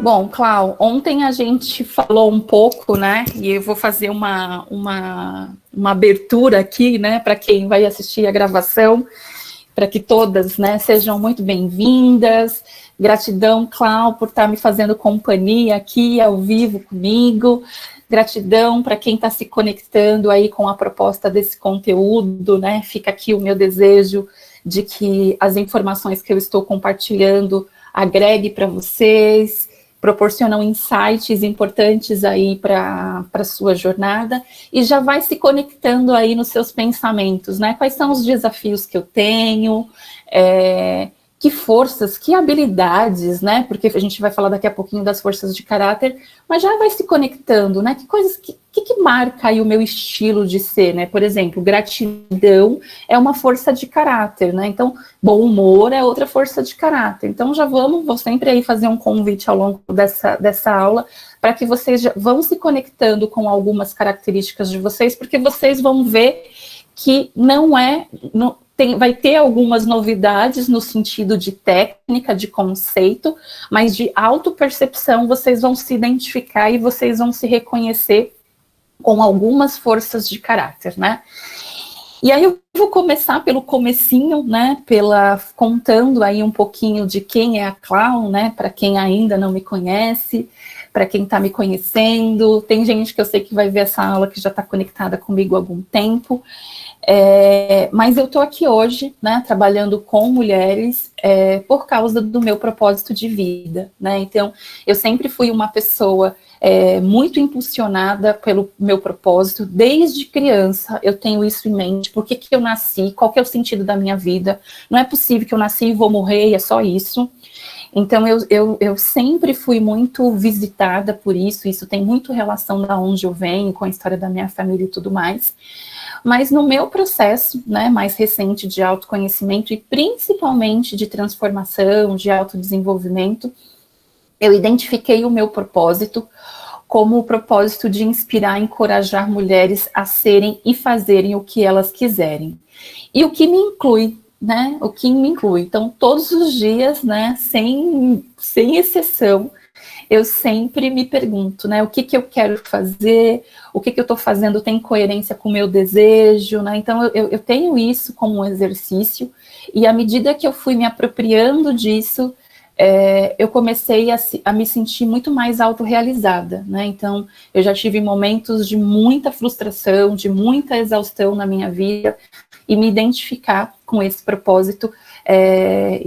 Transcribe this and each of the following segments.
Bom, Clau, ontem a gente falou um pouco, né? E eu vou fazer uma abertura aqui, né, para quem vai assistir a gravação, para que todas, né, sejam muito bem-vindas. Gratidão, Clau, por estar me fazendo companhia aqui ao vivo comigo. Gratidão para quem está se conectando aí com a proposta desse conteúdo, né? Fica aqui o meu desejo de que as informações que eu estou compartilhando agregue para vocês, proporcionam insights importantes aí para a sua jornada, e já vai se conectando aí nos seus pensamentos, né? Quais são os desafios que eu tenho, que forças, que habilidades, né? Porque a gente vai falar daqui a pouquinho das forças de caráter, mas já vai se conectando, né? Que coisas que marca aí o meu estilo de ser, né? Por exemplo, gratidão é uma força de caráter, né? Então, bom humor é outra força de caráter. Então, vou sempre aí fazer um convite ao longo dessa aula para que vocês já vão se conectando com algumas características de vocês, porque vocês vão ver que vai ter algumas novidades no sentido de técnica, de conceito, mas de autopercepção vocês vão se identificar e vocês vão se reconhecer com algumas forças de caráter, né? E aí eu vou começar pelo comecinho, né, contando aí um pouquinho de quem é a Clau, né, para quem ainda não me conhece, para quem está me conhecendo. Tem gente que eu sei que vai ver essa aula que já está conectada comigo há algum tempo, mas eu estou aqui hoje, né, trabalhando com mulheres por causa do meu propósito de vida, né? Então, eu sempre fui uma pessoa muito impulsionada pelo meu propósito, desde criança eu tenho isso em mente. Por que eu nasci, qual que é o sentido da minha vida? Não é possível que eu nasci e vou morrer e é só isso. Então, eu sempre fui muito visitada por isso tem muito relação da onde eu venho, com a história da minha família e tudo mais. Mas no meu processo, né, mais recente de autoconhecimento e principalmente de transformação, de autodesenvolvimento, eu identifiquei o meu propósito como o propósito de inspirar e encorajar mulheres a serem e fazerem o que elas quiserem. E o que me inclui, né? O que me inclui. Então, todos os dias, né, sem exceção, eu sempre me pergunto, né, o que eu quero fazer, o que eu estou fazendo tem coerência com o meu desejo, né? Então, eu tenho isso como um exercício, e à medida que eu fui me apropriando disso, eu comecei a me sentir muito mais autorrealizada, né? Então, eu já tive momentos de muita frustração, de muita exaustão na minha vida, e me identificar com esse propósito,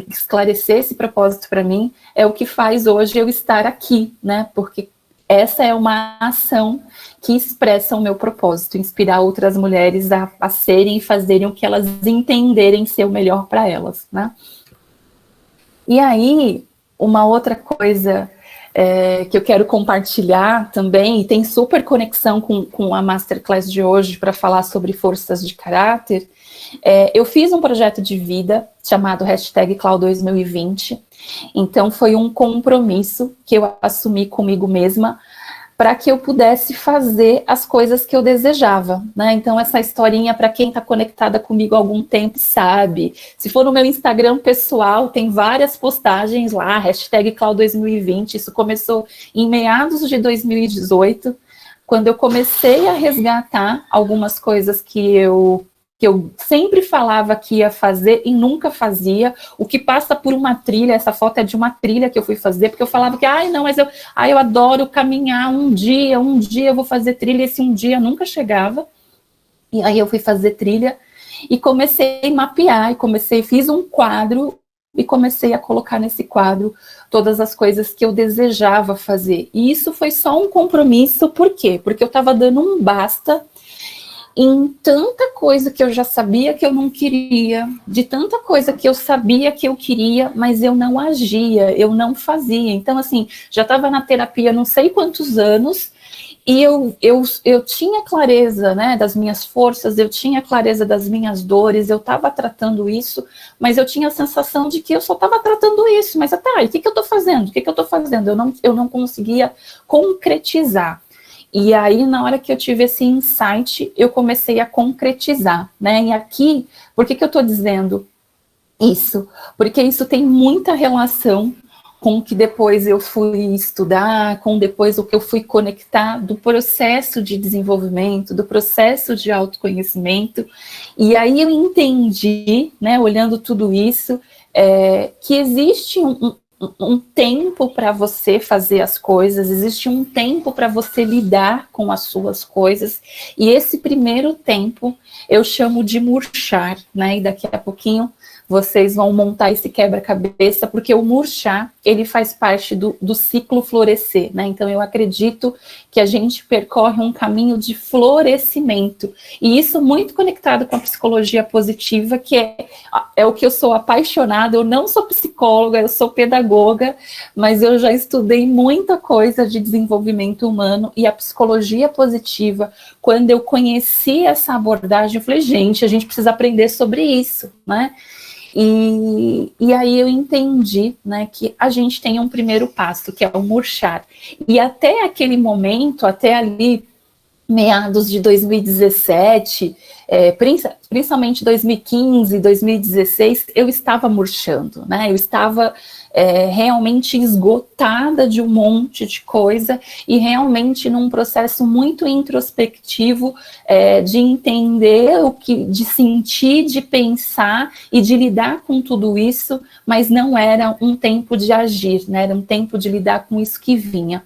esclarecer esse propósito para mim, é o que faz hoje eu estar aqui, né? Porque essa é uma ação que expressa o meu propósito, inspirar outras mulheres a serem e fazerem o que elas entenderem ser o melhor para elas, né? E aí, uma outra coisa que eu quero compartilhar também, e tem super conexão com a Masterclass de hoje para falar sobre forças de caráter, eu fiz um projeto de vida chamado #Clau2020, então foi um compromisso que eu assumi comigo mesma para que eu pudesse fazer as coisas que eu desejava, né? Então, essa historinha, para quem está conectada comigo há algum tempo, sabe. Se for no meu Instagram pessoal, tem várias postagens lá, #Clau2020, isso começou em meados de 2018, quando eu comecei a resgatar algumas coisas que eu sempre falava que ia fazer e nunca fazia, o que passa por uma trilha. Essa foto é de uma trilha que eu fui fazer, porque eu falava que, eu adoro caminhar, um dia eu vou fazer trilha, esse um dia nunca chegava, e aí eu fui fazer trilha, e comecei a mapear, fiz um quadro, e comecei a colocar nesse quadro todas as coisas que eu desejava fazer, e isso foi só um compromisso. Por quê? Porque eu estava dando um basta em tanta coisa que eu já sabia que eu não queria, de tanta coisa que eu sabia que eu queria, mas eu não agia, eu não fazia. Então, assim, já estava na terapia não sei quantos anos, e eu tinha clareza, né, das minhas forças, eu tinha clareza das minhas dores, eu estava tratando isso, mas eu tinha a sensação de que eu só estava tratando isso, mas até aí, o que eu estou fazendo? O que eu estou fazendo? Eu não conseguia concretizar. E aí, na hora que eu tive esse insight, eu comecei a concretizar, né? E aqui, por que eu estou dizendo isso? Porque isso tem muita relação com o que depois eu fui estudar, com depois o que eu fui conectar do processo de desenvolvimento, do processo de autoconhecimento, e aí eu entendi, né, olhando tudo isso, que existe um tempo para você fazer as coisas, existe um tempo para você lidar com as suas coisas, e esse primeiro tempo eu chamo de murchar, né, e daqui a pouquinho vocês vão montar esse quebra-cabeça, porque o murchar, ele faz parte do ciclo florescer, né? Então, eu acredito que a gente percorre um caminho de florescimento, e isso muito conectado com a psicologia positiva, que é o que eu sou apaixonada. Eu não sou psicóloga, eu sou pedagoga, mas eu já estudei muita coisa de desenvolvimento humano, e a psicologia positiva, quando eu conheci essa abordagem, eu falei, gente, a gente precisa aprender sobre isso, né? E aí eu entendi, né, que a gente tem um primeiro passo, que é o murchar. E até aquele momento, até ali, meados de 2017, principalmente 2015, 2016, eu estava murchando, né? Eu estava realmente esgotada de um monte de coisa e realmente num processo muito introspectivo de entender o que, de sentir, de pensar e de lidar com tudo isso, mas não era um tempo de agir, né? Era um tempo de lidar com isso que vinha.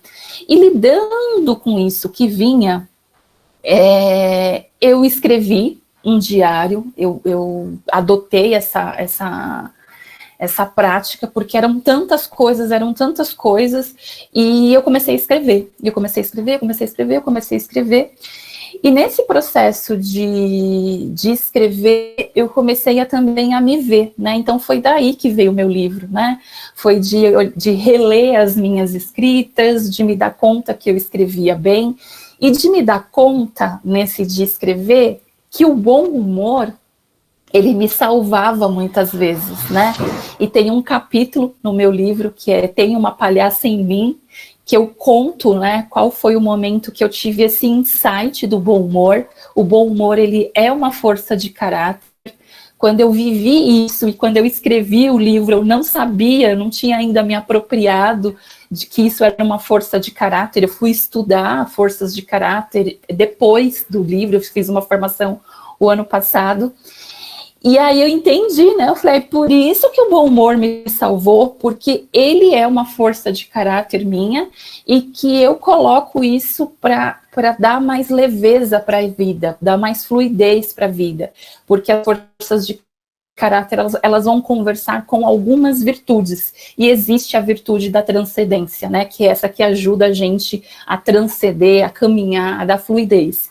E lidando com isso que vinha, eu escrevi um diário, eu adotei essa prática, porque eram tantas coisas, e eu comecei a escrever, e nesse processo de escrever, eu comecei também a me ver, né, então foi daí que veio o meu livro, né, foi de reler as minhas escritas, de me dar conta que eu escrevia bem, e de me dar conta, nesse de escrever, que o bom humor, ele me salvava muitas vezes, né? E tem um capítulo no meu livro que Tem uma Palhaça em Mim, que eu conto, né, qual foi o momento que eu tive esse insight do bom humor. O bom humor, ele é uma força de caráter. Quando eu vivi isso e quando eu escrevi o livro, eu não sabia, não tinha ainda me apropriado de que isso era uma força de caráter. Eu fui estudar forças de caráter depois do livro, eu fiz uma formação o ano passado. E aí eu entendi, né? Eu falei, por isso que o bom humor me salvou, porque ele é uma força de caráter minha e que eu coloco isso para dar mais leveza para a vida, dar mais fluidez para a vida, porque as forças de caráter, elas vão conversar com algumas virtudes, e existe a virtude da transcendência, né? Que é essa que ajuda a gente a transcender, a caminhar, a dar fluidez.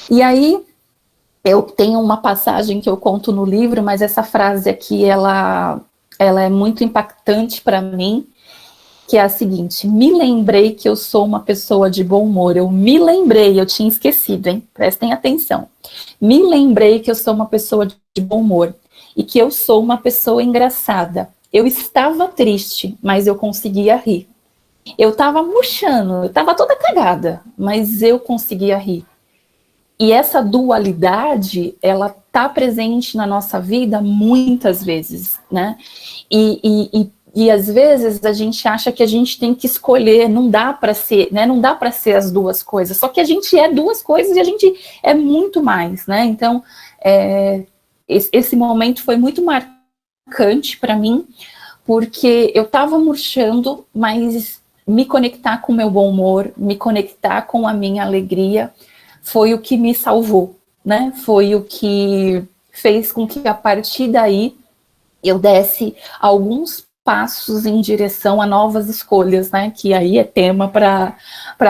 E aí, eu tenho uma passagem que eu conto no livro, mas essa frase aqui, ela é muito impactante para mim, que é a seguinte: me lembrei que eu sou uma pessoa de bom humor. Eu me lembrei, eu tinha esquecido, hein? Prestem atenção. Me lembrei que eu sou uma pessoa de bom humor e que eu sou uma pessoa engraçada. Eu estava triste, mas eu conseguia rir. Eu estava murchando, eu estava toda cagada, mas eu conseguia rir. E essa dualidade, ela está presente na nossa vida muitas vezes, né? E às vezes a gente acha que a gente tem que escolher, não dá para ser, né? Não dá para ser as duas coisas, só que a gente é duas coisas e a gente é muito mais, né? Então, esse momento foi muito marcante para mim, porque eu estava murchando, mas me conectar com o meu bom humor, me conectar com a minha alegria, foi o que me salvou, né? Foi o que fez com que a partir daí eu desse alguns passos em direção a novas escolhas, né? Que aí é tema para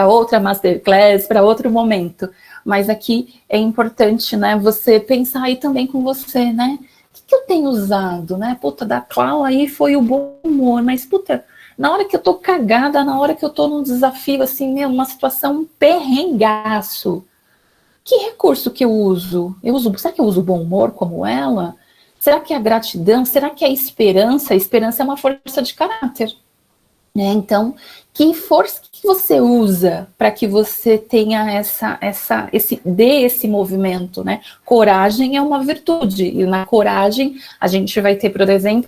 outra masterclass, para outro momento. Mas aqui é importante, né? Você pensar aí também com você, né? O que eu tenho usado, né? Puta, da Clau aí foi o bom humor, mas puta, na hora que eu tô cagada, na hora que eu tô num desafio, assim, uma situação, um perrengaço, que recurso que eu uso? Será que eu uso o bom humor como ela? Será que é a gratidão? Será que é a esperança? A esperança é uma força de caráter, né? Então, que força que você usa para que você tenha esse movimento, né? Coragem é uma virtude, e na coragem a gente vai ter, por exemplo,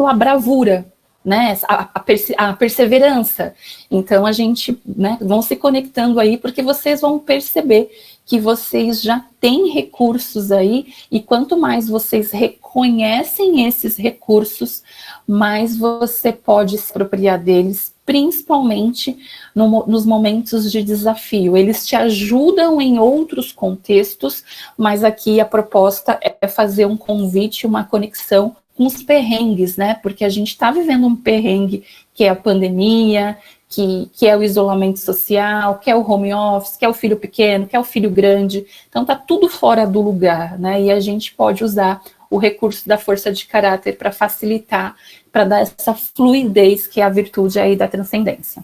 a bravura, né, a perseverança. Então, a gente, né, vão se conectando aí, porque vocês vão perceber que vocês já têm recursos aí, e quanto mais vocês reconhecem esses recursos, mais você pode se apropriar deles, principalmente nos momentos de desafio. Eles te ajudam em outros contextos, mas aqui a proposta é fazer um convite, uma conexão com os perrengues, né? Porque a gente está vivendo um perrengue, que é a pandemia, que é o isolamento social, que é o home office, que é o filho pequeno, que é o filho grande. Então tá tudo fora do lugar, né? E a gente pode usar o recurso da força de caráter para facilitar, para dar essa fluidez, que é a virtude aí da transcendência.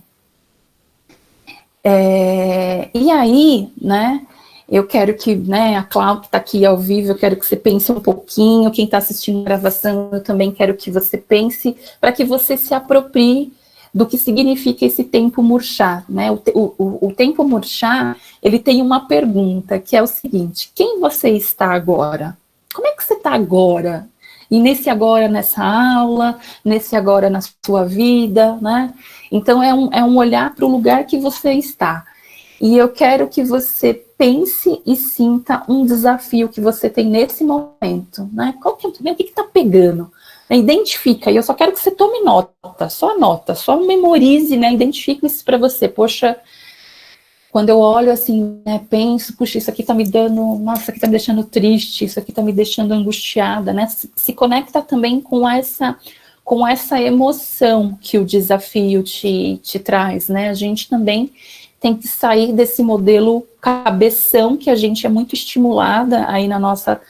E aí, né, eu quero que, né, a Cláudia que está aqui ao vivo, eu quero que você pense um pouquinho, quem está assistindo a gravação, eu também quero que você pense, para que você se aproprie do que significa esse tempo murchar, né? O tempo murchar, ele tem uma pergunta, que é o seguinte: quem você está agora? Como é que você está agora? E nesse agora nessa aula, nesse agora na sua vida, né? Então é um olhar para o lugar que você está. E eu quero que você pense e sinta um desafio que você tem nesse momento, né? Qual que é o que está pegando? Identifica, e eu só quero que você tome nota, só memorize, né? Identifique isso para você. Poxa, quando eu olho assim, né, penso, puxa, isso aqui tá me dando, nossa, isso aqui tá me deixando triste, isso aqui tá me deixando angustiada, né? Se conecta também com essa emoção que o desafio te traz, né? A gente também tem que sair desse modelo cabeção, que a gente é muito estimulada aí na nossa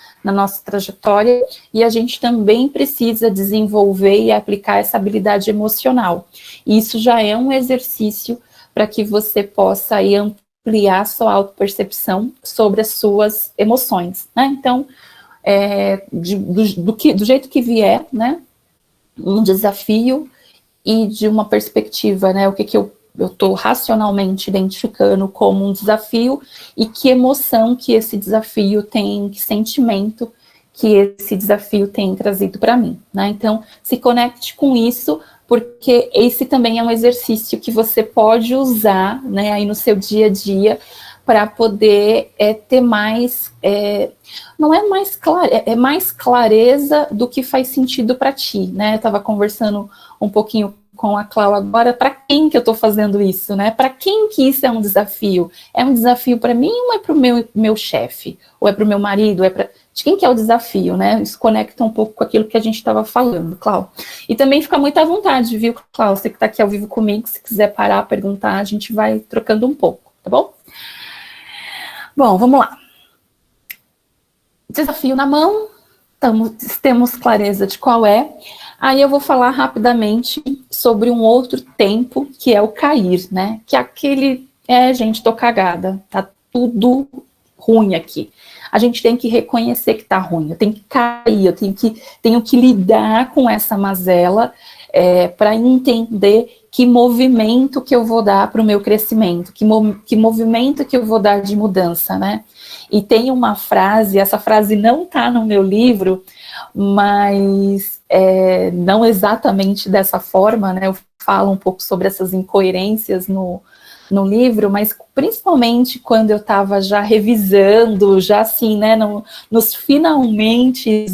trajetória, e a gente também precisa desenvolver e aplicar essa habilidade emocional. E isso já é um exercício para que você possa aí ampliar sua autopercepção sobre as suas emoções, né? Então, do jeito que vier, né, um desafio e de uma perspectiva, né, o que eu estou racionalmente identificando como um desafio e que emoção que esse desafio tem, que sentimento que esse desafio tem trazido para mim, né? Então, se conecte com isso, porque esse também é um exercício que você pode usar, né, aí no seu dia a dia, para poder ter mais, não é mais é mais clareza do que faz sentido para ti, né? Eu estava conversando um pouquinho com a Cláudia agora, para quem que eu estou fazendo isso, né? Para quem que isso é um desafio? É um desafio para mim ou é para o meu chefe? Ou é para o meu marido? De quem que é o desafio, né? Isso conecta um pouco com aquilo que a gente estava falando, Cláudia. E também fica muito à vontade, viu, Cláudia? Você que está aqui ao vivo comigo, se quiser parar, perguntar, a gente vai trocando um pouco, tá bom? Bom, vamos lá. Desafio na mão, temos clareza de qual é. Aí eu vou falar rapidamente sobre um outro tempo, que é o cair, né? Que é aquele, gente, tô cagada, tá tudo ruim aqui. A gente tem que reconhecer que tá ruim, eu tenho que cair, eu tenho que lidar com essa mazela para entender que movimento que eu vou dar para o meu crescimento, que movimento que eu vou dar de mudança, né? E tem uma frase, essa frase não tá no meu livro, mas não exatamente dessa forma, né? Eu falo um pouco sobre essas incoerências no livro, mas principalmente quando eu estava já revisando, já assim, né, nos finalmente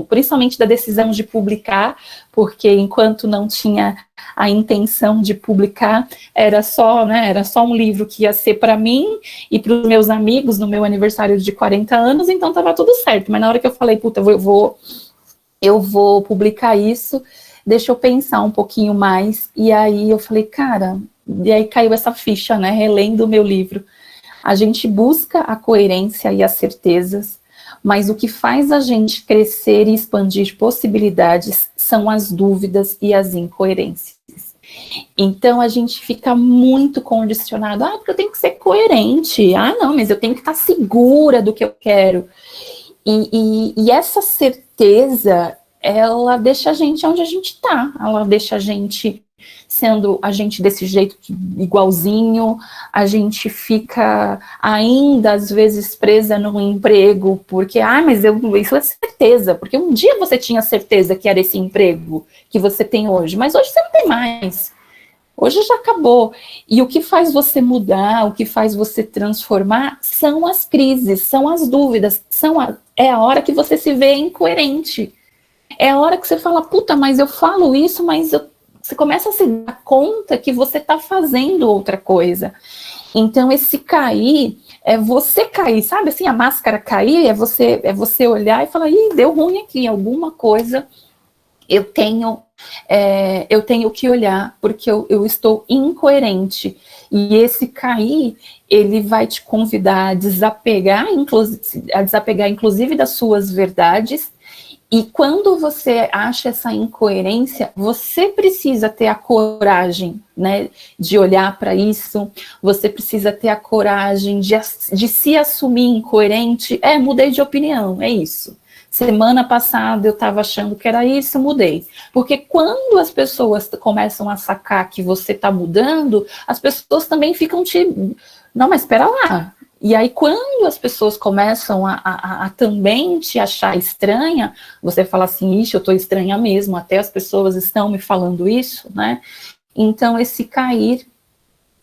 principalmente da decisão de publicar, porque enquanto não tinha a intenção de publicar, era só um livro que ia ser para mim e para os meus amigos no meu aniversário de 40 anos, então estava tudo certo, mas na hora que eu falei, puta, eu vou publicar isso, deixa eu pensar um pouquinho mais, e aí eu falei, cara, e aí caiu essa ficha, né, relendo o meu livro. A gente busca a coerência e as certezas, mas o que faz a gente crescer e expandir possibilidades são as dúvidas e as incoerências. Então a gente fica muito condicionado, porque eu tenho que ser coerente, não, mas eu tenho que estar segura do que eu quero. E essa certeza, ela deixa a gente onde a gente está, ela deixa a gente sendo a gente desse jeito igualzinho, a gente fica ainda às vezes presa num emprego, porque, mas isso é certeza, porque um dia você tinha certeza que era esse emprego que você tem hoje, mas hoje você não tem mais. Hoje já acabou. E o que faz você mudar, o que faz você transformar, são as crises, são as dúvidas, é a hora que você se vê incoerente. É a hora que você fala, puta, mas eu falo isso, mas você começa a se dar conta que você está fazendo outra coisa. Então, esse cair, é você cair, sabe assim, a máscara cair, é você olhar e falar, deu ruim aqui, alguma coisa eu tenho que olhar, porque eu estou incoerente. E esse cair, ele vai te convidar a desapegar, inclusive das suas verdades. E quando você acha essa incoerência, você precisa ter a coragem, né, de olhar para isso, você precisa ter a coragem de se assumir incoerente. Mudei de opinião, é isso. Semana passada eu estava achando que era isso, mudei. Porque quando as pessoas começam a sacar que você está mudando, as pessoas também ficam não, mas espera lá. E aí, quando as pessoas começam a também te achar estranha, você fala assim, ixi, eu estou estranha mesmo, até as pessoas estão me falando isso, né? Então, esse cair,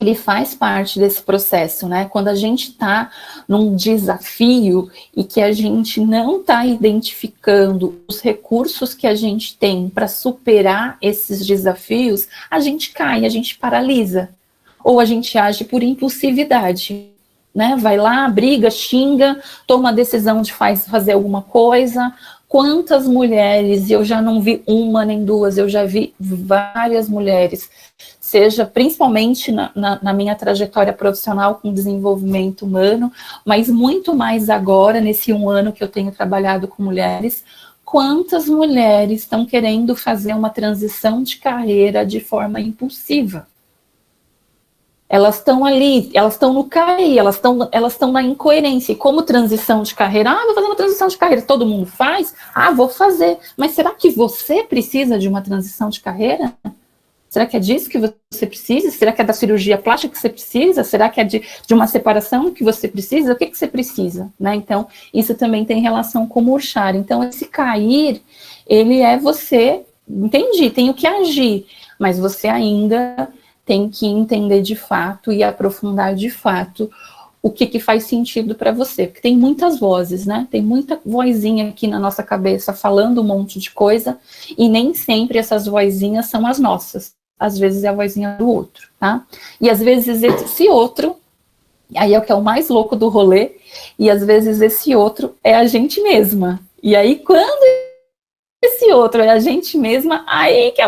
ele faz parte desse processo, né? Quando a gente está num desafio e que a gente não está identificando os recursos que a gente tem para superar esses desafios, a gente cai, a gente paralisa. Ou a gente age por impulsividade, né? Vai lá, briga, xinga, toma a decisão de fazer alguma coisa. Quantas mulheres, e eu já não vi uma nem duas, eu já vi várias mulheres, seja principalmente na minha trajetória profissional com desenvolvimento humano, mas muito mais agora, nesse 1 ano que eu tenho trabalhado com mulheres, quantas mulheres estão querendo fazer uma transição de carreira de forma impulsiva? Elas estão ali, elas estão no cair, elas estão na incoerência. E como transição de carreira, vou fazer uma transição de carreira, todo mundo faz? Vou fazer. Mas será que você precisa de uma transição de carreira? Será que é disso que você precisa? Será que é da cirurgia plástica que você precisa? Será que é de uma separação que você precisa? O que você precisa? Né? Então, isso também tem relação com o murchar. Então, esse cair, ele é você, entendi, tenho que agir, mas você ainda tem que entender de fato e aprofundar de fato o que faz sentido para você, porque tem muitas vozes, né? Tem muita vozinha aqui na nossa cabeça falando um monte de coisa, e nem sempre essas vozinhas são as nossas. Às vezes é a vozinha do outro, tá? E às vezes esse outro, aí é o que é o mais louco do rolê, e às vezes esse outro é a gente mesma. E aí quando esse outro é a gente mesma, aí que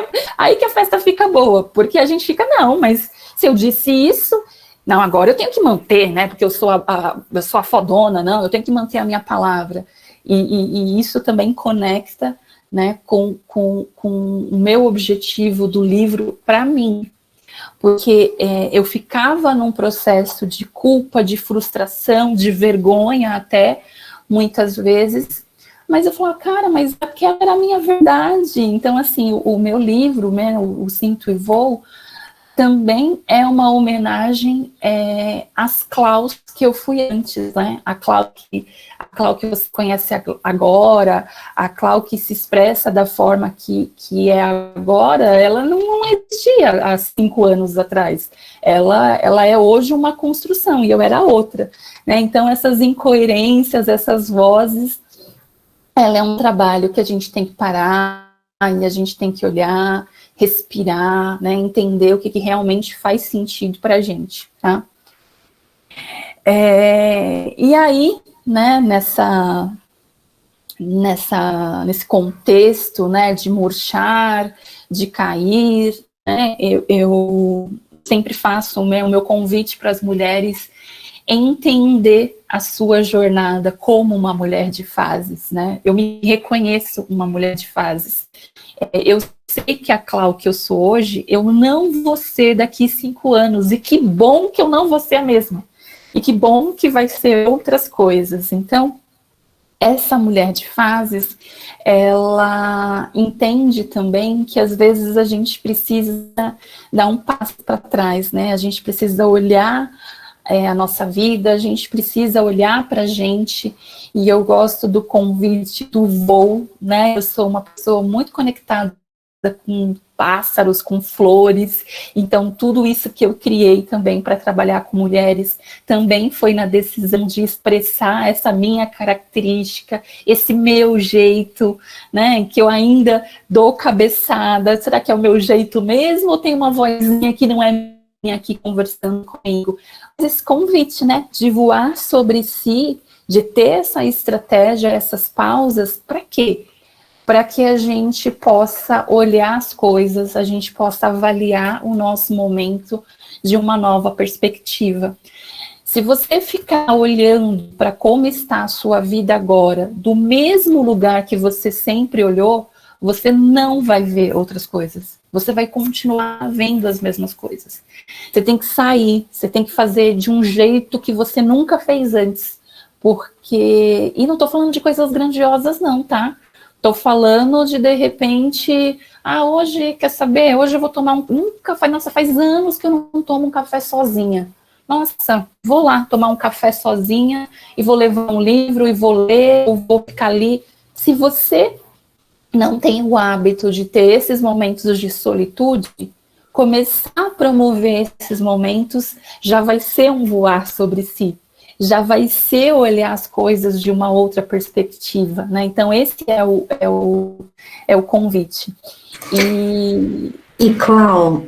a festa fica boa, porque a gente fica, não, mas se eu disse isso, não, agora eu tenho que manter, né, porque eu sou a fodona, não, eu tenho que manter a minha palavra, e isso também conecta, né, com o meu objetivo do livro para mim, porque eu ficava num processo de culpa, de frustração, de vergonha até, muitas vezes, mas eu falava, cara, mas aquela era a minha verdade. Então, assim, o meu livro, né, o Sinto e Vou, também é uma homenagem às Klaus que eu fui antes, né? A Klaus que você conhece agora, a Klaus que se expressa da forma que é agora, ela não existia há 5 anos atrás. Ela é hoje uma construção, e eu era outra, né? Então, essas incoerências, essas vozes, ela é um trabalho que a gente tem que parar, e a gente tem que olhar, respirar, né, entender o que realmente faz sentido para a gente, tá? E aí, né, nesse contexto, né, de murchar, de cair, né, eu sempre faço o meu convite para as mulheres entender a sua jornada como uma mulher de fases, né? Eu me reconheço uma mulher de fases. Eu sei que a Clau que eu sou hoje, eu não vou ser daqui 5 anos, e que bom que eu não vou ser a mesma. E que bom que vai ser outras coisas. Então, essa mulher de fases, ela entende também que às vezes a gente precisa dar um passo para trás, né? A gente precisa olhar a nossa vida, a gente precisa olhar para a gente, e eu gosto do convite do voo, né? Eu sou uma pessoa muito conectada com pássaros, com flores, então tudo isso que eu criei também para trabalhar com mulheres, também foi na decisão de expressar essa minha característica, esse meu jeito, né, que eu ainda dou cabeçada, será que é o meu jeito mesmo, ou tem uma vozinha que não é minha aqui conversando comigo? Mas esse convite, né, de voar sobre si, de ter essa estratégia, essas pausas, para quê? Para que a gente possa olhar as coisas, a gente possa avaliar o nosso momento de uma nova perspectiva. Se você ficar olhando para como está a sua vida agora, do mesmo lugar que você sempre olhou, você não vai ver outras coisas. Você vai continuar vendo as mesmas coisas. Você tem que sair, você tem que fazer de um jeito que você nunca fez antes. Porque... E não estou falando de coisas grandiosas não, tá? Estou falando de repente, hoje, quer saber, hoje eu vou tomar um café, nossa, faz anos que eu não tomo um café sozinha. Nossa, vou lá tomar um café sozinha e vou levar um livro e vou ler, ou vou ficar ali. Se você não tem o hábito de ter esses momentos de solitude, começar a promover esses momentos já vai ser um voar sobre si. Já vai ser olhar as coisas de uma outra perspectiva, né? Então, esse é o convite. E Clau,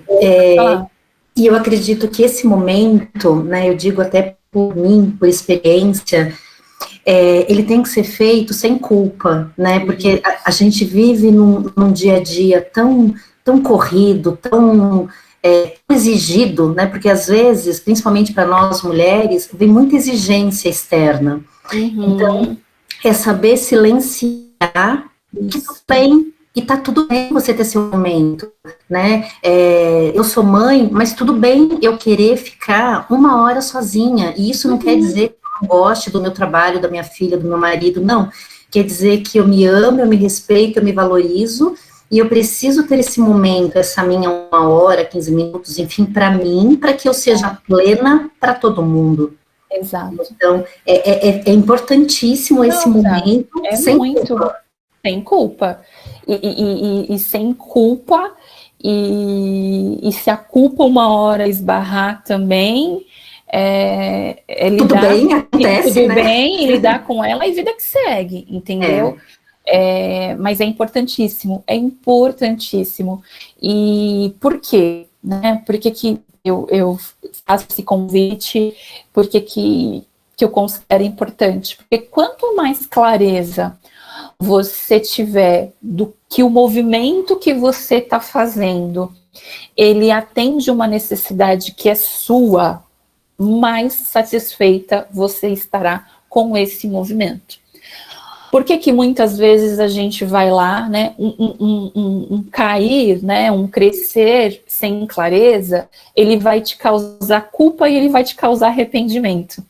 e eu acredito que esse momento, né, eu digo até por mim, por experiência, ele tem que ser feito sem culpa, né? Porque a gente vive num dia a dia tão corrido, tão exigido, né? Porque às vezes, principalmente para nós mulheres, vem muita exigência externa. Então, é saber silenciar que tudo bem, e tá tudo bem você ter seu momento, né? Eu sou mãe, mas tudo bem eu querer ficar 1 hora sozinha, e isso não quer dizer que eu não goste do meu trabalho, da minha filha, do meu marido, não. Quer dizer que eu me amo, eu me respeito, eu me valorizo, e eu preciso ter esse momento, essa minha 1 hora, 15 minutos, enfim, para mim, para que eu seja plena para todo mundo. Exato. Então, é importantíssimo esse momento, sem culpa. Sem culpa. E sem culpa, e se a culpa 1 hora esbarrar também, tudo bem, acontece, tudo né? bem, lidar com ela e vida que segue, entendeu? Mas é importantíssimo. E por quê? Né? Por que eu faço esse convite? Por que eu considero importante? Porque quanto mais clareza você tiver do que o movimento que você está fazendo, ele atende uma necessidade que é sua, mais satisfeita você estará com esse movimento. Por que muitas vezes a gente vai lá, né, um cair, né, um crescer sem clareza, ele vai te causar culpa e ele vai te causar arrependimento.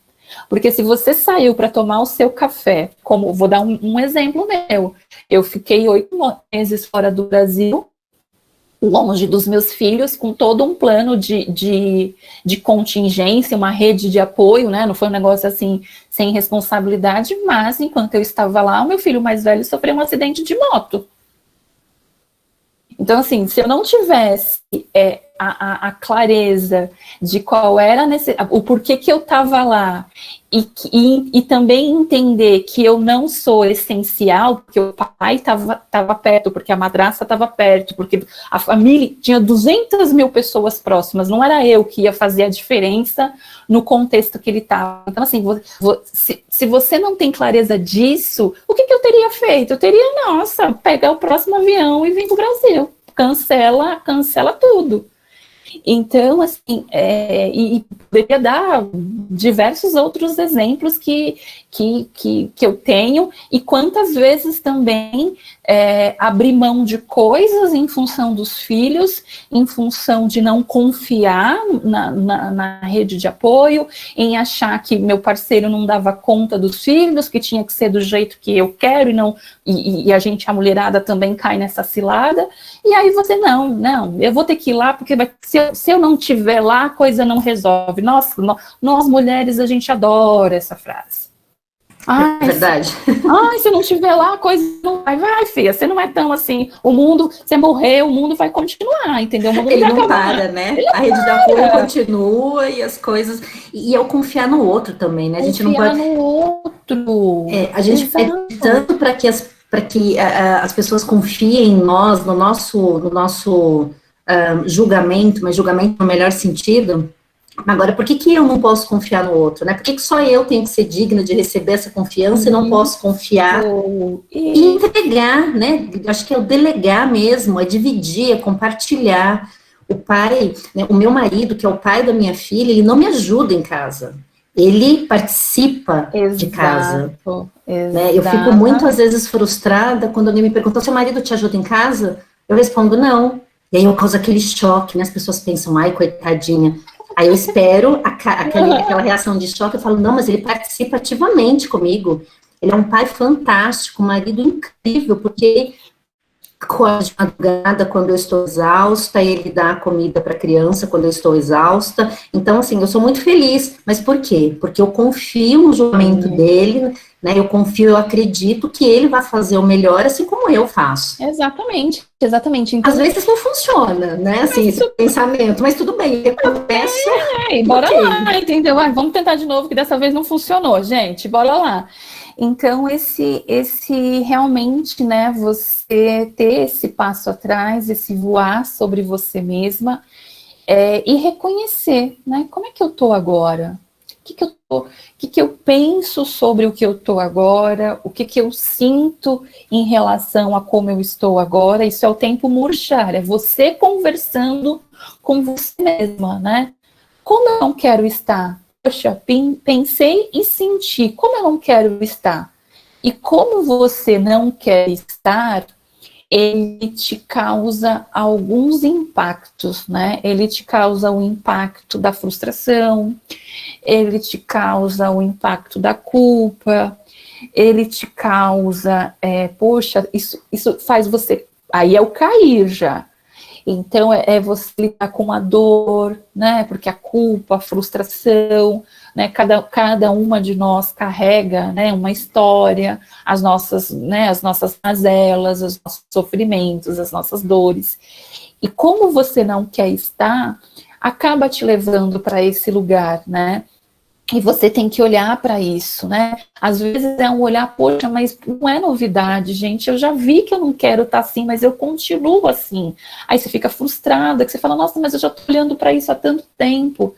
Porque se você saiu para tomar o seu café, como vou dar um exemplo meu, eu fiquei 8 meses fora do Brasil, longe dos meus filhos, com todo um plano de contingência, uma rede de apoio, né? Não foi um negócio assim, sem responsabilidade, mas enquanto eu estava lá, o meu filho mais velho sofreu um acidente de moto. Então, assim, se eu não tivesse a clareza de qual era o porquê que eu estava lá, e também entender que eu não sou essencial, porque o pai estava perto, porque a madrasta estava perto, porque a família tinha 200 mil pessoas próximas, não era eu que ia fazer a diferença no contexto que ele estava. Então, assim, se você não tem clareza disso, o que eu teria feito? Eu teria, pegar o próximo avião e vir para o Brasil. Cancela tudo. Então, assim, e poderia dar diversos outros exemplos que eu tenho, e quantas vezes também abrir mão de coisas em função dos filhos, em função de não confiar na rede de apoio, em achar que meu parceiro não dava conta dos filhos, que tinha que ser do jeito que eu quero, e a mulherada também cai nessa cilada, e aí você, não, eu vou ter que ir lá, porque se eu não estiver lá, a coisa não resolve. Nossa, nós mulheres, a gente adora essa frase. Ai, verdade. Se eu não estiver lá, a coisa não vai, filha, você não é tão assim, o mundo, você morreu, o mundo vai continuar, entendeu? O mundo Ele não para, né? A rede de apoio continua e as coisas, e eu confiar no outro também, né? A gente não pode... no outro. A gente pede tanto para que as pessoas confiem em nós, no nosso julgamento, mas julgamento no melhor sentido. Agora, por que eu não posso confiar no outro, né? Por que só eu tenho que ser digna de receber essa confiança e não posso confiar e entregar, né? Eu acho que é o delegar mesmo, é dividir, é compartilhar. O pai, né, o meu marido, que é o pai da minha filha, ele não me ajuda em casa. Ele participa de casa. Né? Eu fico muitas vezes frustrada quando alguém me pergunta, seu marido te ajuda em casa? Eu respondo, não. E aí eu causo aquele choque, né? As pessoas pensam, ai, coitadinha. Aí eu espero aquela reação de choque, eu falo, não, mas ele participa ativamente comigo. Ele é um pai fantástico, um marido incrível, porque de madrugada, quando eu estou exausta, ele dá a comida para a criança quando eu estou exausta. Então, assim, eu sou muito feliz. Mas por quê? Porque eu confio no julgamento dele, né? Eu confio, eu acredito que ele vai fazer o melhor, assim como eu faço. Exatamente. Então, às vezes não funciona, né? Assim, esse pensamento, mas tudo bem, eu começo. Bora lá, entendeu? Vamos tentar de novo, que dessa vez não funcionou, gente. Bora lá. Então, esse realmente, né, você ter esse passo atrás, esse voar sobre você mesma, e reconhecer, né, como é que eu tô agora? O que eu penso sobre o que eu tô agora? O que eu sinto em relação a como eu estou agora? Isso é o tempo murchar, é você conversando com você mesma, né? Como eu não quero estar? Poxa, pensei e senti, como eu não quero estar? E como você não quer estar, ele te causa alguns impactos, né? Ele te causa o impacto da frustração, ele te causa o impacto da culpa, ele te causa, poxa, isso faz você... Aí é o cair já. Então, é você lidar com a dor, né? Porque a culpa, a frustração, né? Cada uma de nós carrega, né, uma história, as nossas mazelas, os nossos sofrimentos, as nossas dores. E como você não quer estar, acaba te levando para esse lugar, né? E você tem que olhar para isso, né? Às vezes é um olhar, poxa, mas não é novidade, gente. Eu já vi que eu não quero estar assim, mas eu continuo assim. Aí você fica frustrada, que você fala, nossa, mas eu já estou olhando para isso há tanto tempo.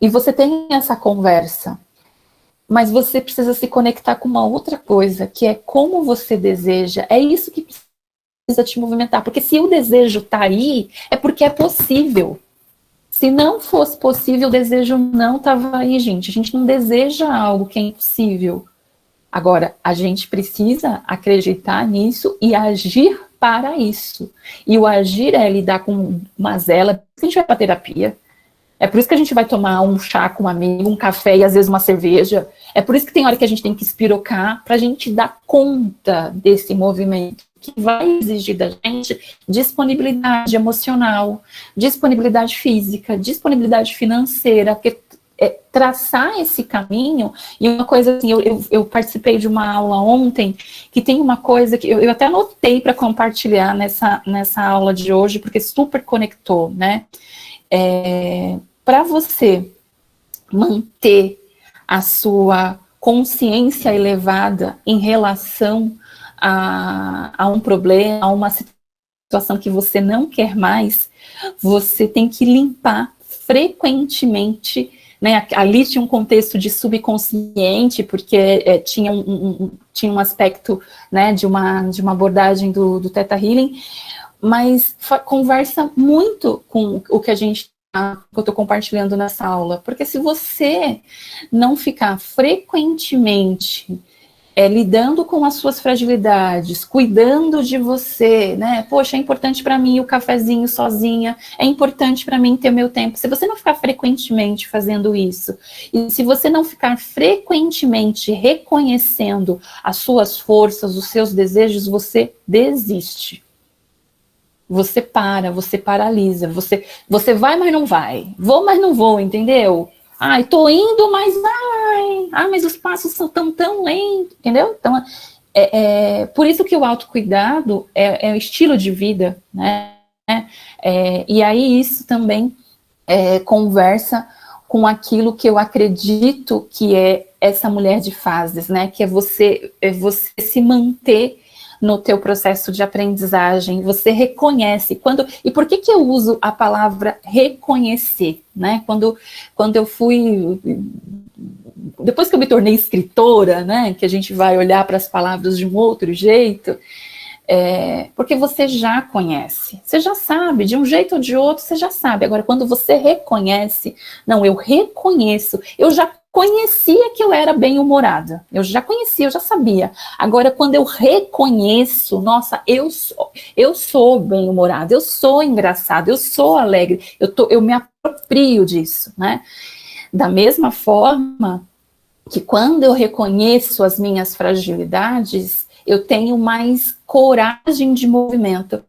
E você tem essa conversa. Mas você precisa se conectar com uma outra coisa, que é como você deseja. É isso que precisa te movimentar. Porque se o desejo está aí, é porque é possível. Se não fosse possível, o desejo não estava aí, gente. A gente não deseja algo que é impossível. Agora, a gente precisa acreditar nisso e agir para isso. E o agir é lidar com mazela. A gente vai para terapia. É por isso que a gente vai tomar um chá com um amigo, um café e às vezes uma cerveja. É por isso que tem hora que a gente tem que espirocar para a gente dar conta desse movimento, que vai exigir da gente disponibilidade emocional, disponibilidade física, disponibilidade financeira, porque traçar esse caminho. E uma coisa assim, eu participei de uma aula ontem, que tem uma coisa que eu até anotei para compartilhar nessa aula de hoje, porque super conectou, né? Para você manter a sua consciência elevada em relação a um problema, a uma situação que você não quer mais, você tem que limpar frequentemente, né? Ali tinha um contexto de subconsciente, porque tinha um aspecto, né, de uma abordagem do Theta Healing, mas conversa muito com o que que eu estou compartilhando nessa aula, porque se você não ficar frequentemente lidando com as suas fragilidades, cuidando de você, né? Poxa, é importante para mim o cafezinho sozinha, é importante para mim ter meu tempo. Se você não ficar frequentemente fazendo isso, e se você não ficar frequentemente reconhecendo as suas forças, os seus desejos, você desiste. Você você paralisa, você vai, mas não vai. Vou, mas não vou, entendeu? Ai, tô indo, mas vai. Ah, mas os passos são tão lentos, entendeu? Então, por isso que o autocuidado é o estilo de vida, né? E aí isso também conversa com aquilo que eu acredito que é essa mulher de fases, né? Que é você se manter no teu processo de aprendizagem, você reconhece. E por que eu uso a palavra reconhecer, né? Quando eu fui, depois que eu me tornei escritora, né, que a gente vai olhar para as palavras de um outro jeito, porque você já conhece, você já sabe, de um jeito ou de outro, você já sabe. Agora, quando você reconhece, não, eu reconheço, eu já conhecia que eu era bem-humorada, eu já conhecia, eu já sabia. Agora, quando eu reconheço, nossa, eu sou bem-humorada, eu sou engraçada, eu sou alegre, eu me aproprio disso, né? Da mesma forma que quando eu reconheço as minhas fragilidades, eu tenho mais coragem de movimento.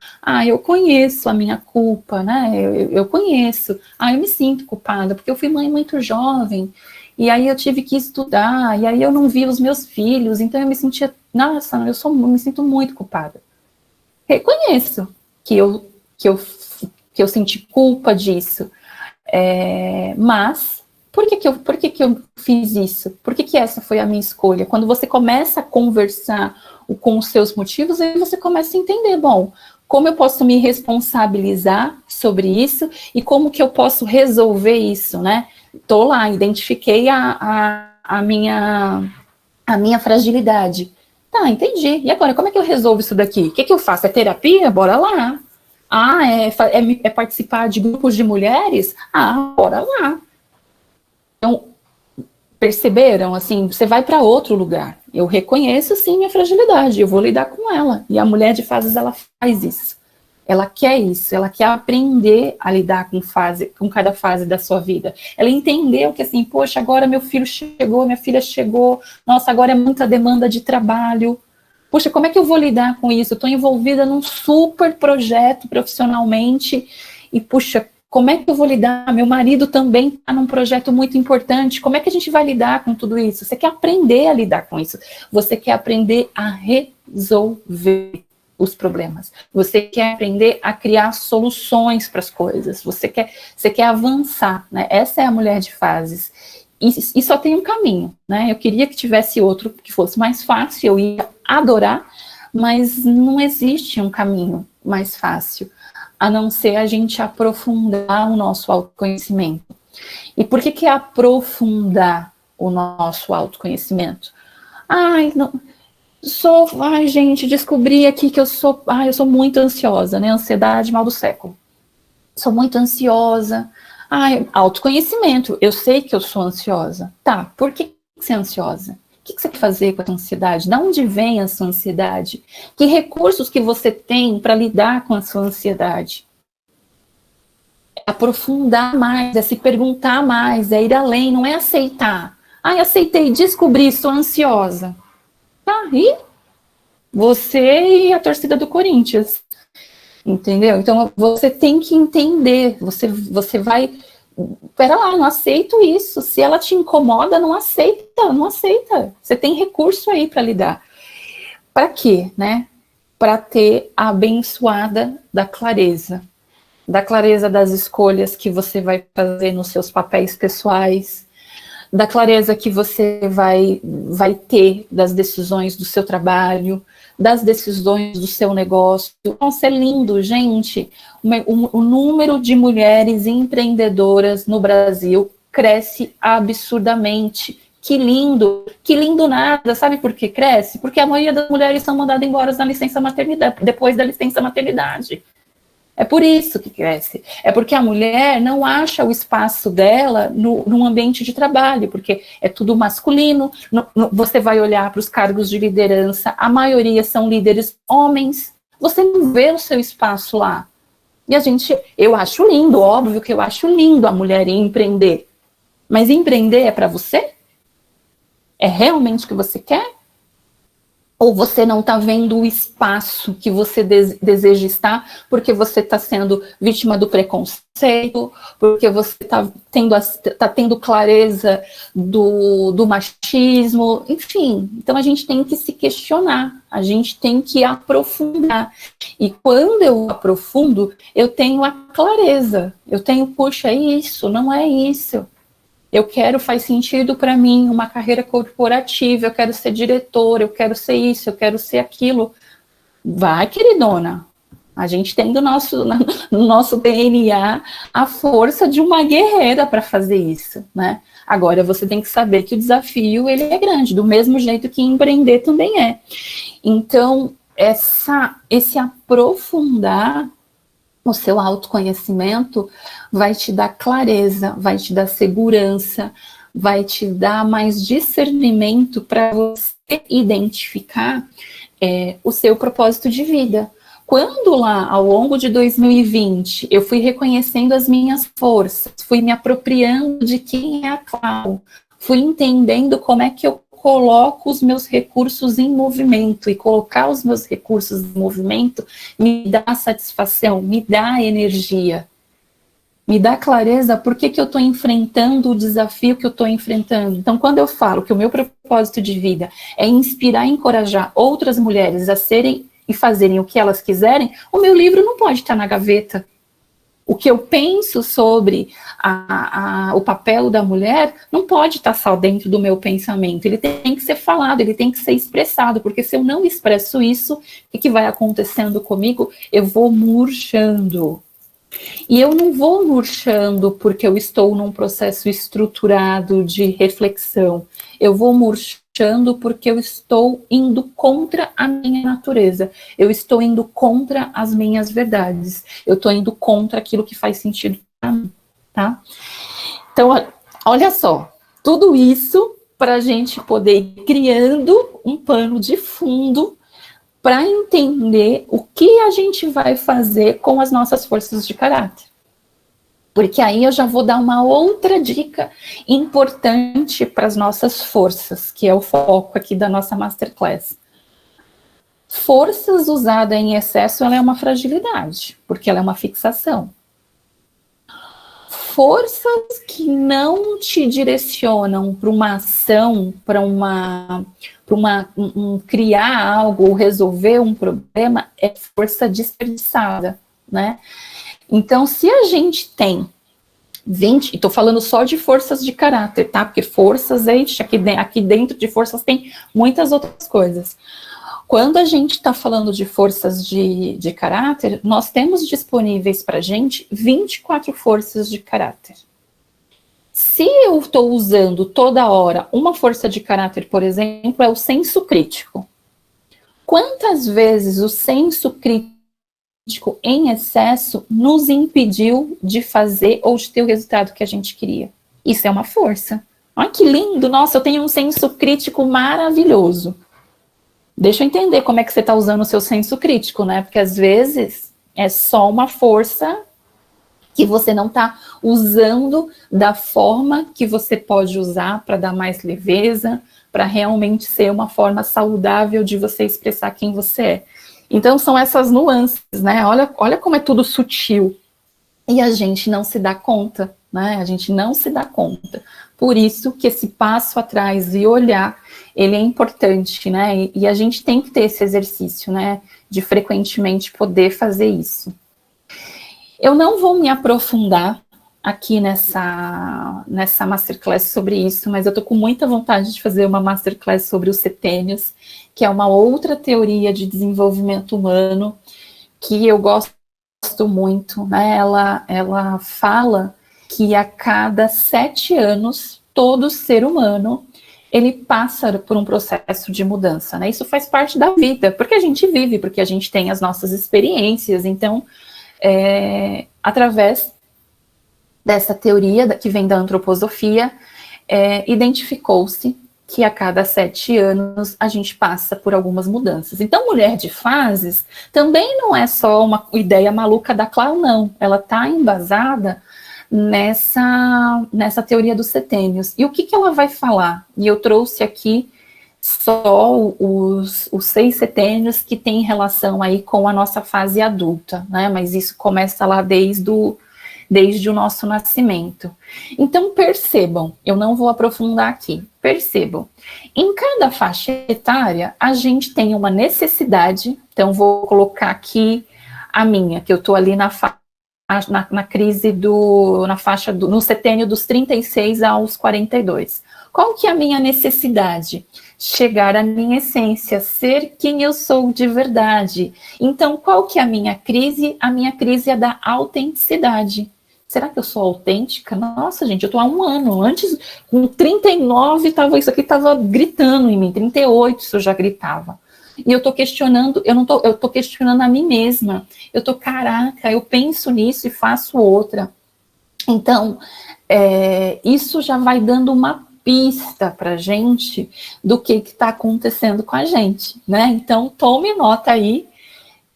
Eu conheço a minha culpa, né? Eu conheço. Eu me sinto culpada, porque eu fui mãe muito jovem, e aí eu tive que estudar, e aí eu não vi os meus filhos, então eu me sentia, nossa, me sinto muito culpada. Reconheço que eu senti culpa disso, mas por que eu fiz isso? Por que essa foi a minha escolha? Quando você começa a conversar com os seus motivos, aí você começa a entender, bom, como eu posso me responsabilizar sobre isso e como que eu posso resolver isso, né? Tô lá, identifiquei a minha fragilidade. Tá, entendi. E agora, como é que eu resolvo isso daqui? O que eu faço? É terapia? Bora lá. É participar de grupos de mulheres? Bora lá. Então, perceberam? Assim, você vai para outro lugar. Eu reconheço, sim, minha fragilidade. Eu vou lidar com ela. E a mulher de fases, ela faz isso. Ela quer isso. Ela quer aprender a lidar com cada fase da sua vida. Ela entendeu que, assim, poxa, agora meu filho chegou, minha filha chegou. Nossa, agora é muita demanda de trabalho. Poxa, como é que eu vou lidar com isso? Eu estou envolvida num super projeto profissionalmente. E, puxa, como é que eu vou lidar? Meu marido também está num projeto muito importante. Como é que a gente vai lidar com tudo isso? Você quer aprender a lidar com isso. Você quer aprender a resolver os problemas. Você quer aprender a criar soluções para as coisas. Você quer avançar, né? Essa é a mulher de fases. E só tem um caminho, né? Eu queria que tivesse outro que fosse mais fácil, eu ia adorar, mas não existe um caminho mais fácil, a não ser a gente aprofundar o nosso autoconhecimento. E por que aprofundar o nosso autoconhecimento? Gente, descobri aqui que eu sou muito ansiosa, né? Ansiedade, mal do século. Sou muito ansiosa. Autoconhecimento, eu sei que eu sou ansiosa. Tá, por que você é ansiosa? O que você quer fazer com a sua ansiedade? De onde vem a sua ansiedade? Que recursos que você tem para lidar com a sua ansiedade? É aprofundar mais, é se perguntar mais, é ir além, não é aceitar. Aceitei, descobri, sou ansiosa. Tá, e você e a torcida do Corinthians. Entendeu? Então, você tem que entender, você vai... Pera lá, não aceito isso. Se ela te incomoda, não aceita, não aceita. Você tem recurso aí para lidar. Para quê, né? Para ter a abençoada da clareza das escolhas que você vai fazer nos seus papéis pessoais, da clareza que você vai ter das decisões do seu trabalho, das decisões do seu negócio. Nossa, é lindo, gente. O número de mulheres empreendedoras no Brasil cresce absurdamente. Que lindo nada. Sabe por que cresce? Porque a maioria das mulheres são mandadas embora na licença maternidade, depois da licença maternidade. É por isso que cresce. É porque a mulher não acha o espaço dela num ambiente de trabalho, porque é tudo masculino. Você vai olhar para os cargos de liderança, a maioria são líderes homens. Você não vê o seu espaço lá. E eu acho lindo, óbvio que eu acho lindo a mulher empreender. Mas empreender é para você? É realmente o que você quer? Ou você não está vendo o espaço que você deseja estar porque você está sendo vítima do preconceito, porque você está tendo clareza do machismo, enfim. Então a gente tem que se questionar, a gente tem que aprofundar. E quando eu aprofundo, eu tenho a clareza, eu tenho, puxa, é isso, não é isso. Eu quero, faz sentido para mim, uma carreira corporativa, eu quero ser diretor, eu quero ser isso, eu quero ser aquilo. Vai, queridona. A gente tem no nosso DNA a força de uma guerreira para fazer isso, né? Agora, você tem que saber que o desafio, ele é grande, do mesmo jeito que empreender também é. Então, esse aprofundar o seu autoconhecimento vai te dar clareza, vai te dar segurança, vai te dar mais discernimento para você identificar o seu propósito de vida. Quando lá, ao longo de 2020, eu fui reconhecendo as minhas forças, fui me apropriando de quem é a Clau, fui entendendo como é que eu coloco os meus recursos em movimento, e colocar os meus recursos em movimento me dá satisfação, me dá energia, me dá clareza por que eu estou enfrentando o desafio que eu estou enfrentando. Então, quando eu falo que o meu propósito de vida é inspirar e encorajar outras mulheres a serem e fazerem o que elas quiserem, o meu livro não pode estar na gaveta. O que eu penso sobre o papel da mulher não pode estar só dentro do meu pensamento, ele tem que ser falado, ele tem que ser expressado, porque se eu não expresso isso, o que vai acontecendo comigo? Eu vou murchando. E eu não vou murchando porque eu estou num processo estruturado de reflexão, eu vou murchando porque eu estou indo contra a minha natureza, eu estou indo contra as minhas verdades, eu estou indo contra aquilo que faz sentido para mim, tá? Então, olha só, tudo isso para a gente poder ir criando um pano de fundo para entender o que a gente vai fazer com as nossas forças de caráter. Porque aí eu já vou dar uma outra dica importante para as nossas forças, que é o foco aqui da nossa Masterclass. Forças usada em excesso, ela é uma fragilidade, porque ela é uma fixação. Forças que não te direcionam para uma ação, para criar algo, ou resolver um problema, é força desperdiçada, né? Então, se a gente tem 20, estou falando só de forças de caráter, tá? Porque forças, aqui dentro de forças tem muitas outras coisas. Quando a gente está falando de forças de caráter, nós temos disponíveis para a gente 24 forças de caráter. Se eu estou usando toda hora uma força de caráter, por exemplo, é o senso crítico. Quantas vezes o senso crítico em excesso nos impediu de fazer ou de ter o resultado que a gente queria? Isso é uma força. Olha que lindo, nossa, eu tenho um senso crítico maravilhoso. Deixa eu entender como é que você está usando o seu senso crítico, né? Porque às vezes é só uma força que você não está usando da forma que você pode usar para dar mais leveza, para realmente ser uma forma saudável de você expressar quem você é. Então são essas nuances, né? Olha como é tudo sutil. E a gente não se dá conta, né? A gente não se dá conta. Por isso que esse passo atrás e olhar, ele é importante, né? E a gente tem que ter esse exercício, né? De frequentemente poder fazer isso. Eu não vou me aprofundar aqui nessa Masterclass sobre isso, mas eu tô com muita vontade de fazer uma Masterclass sobre os setênios, que é uma outra teoria de desenvolvimento humano, que eu gosto muito, né? Ela fala que a cada 7 anos, todo ser humano, ele passa por um processo de mudança, né? Isso faz parte da vida, porque a gente vive, porque a gente tem as nossas experiências, então através dessa teoria que vem da antroposofia, identificou-se que a cada 7 anos a gente passa por algumas mudanças. Então, mulher de fases também não é só uma ideia maluca da Clau, não. Ela está embasada nessa teoria dos setênios. E o que ela vai falar? E eu trouxe aqui só os 6 setênios que têm relação aí com a nossa fase adulta, né? Mas isso começa lá desde o nosso nascimento. Então, percebam, eu não vou aprofundar aqui, percebam, em cada faixa etária, a gente tem uma necessidade, então vou colocar aqui a minha, que eu estou ali na crise na faixa no setênio dos 36 aos 42. Qual que é a minha necessidade? Chegar à minha essência, ser quem eu sou de verdade. Então, qual que é a minha crise? A minha crise é da autenticidade. Será que eu sou autêntica? Nossa, gente, eu tô há 1 ano. Antes, com 39, isso aqui estava gritando em mim. 38, isso eu já gritava. E eu tô questionando, eu tô questionando a mim mesma. Eu tô, caraca, eu penso nisso e faço outra. Então, isso já vai dando uma pista pra gente do que está acontecendo com a gente, né? Então, tome nota aí.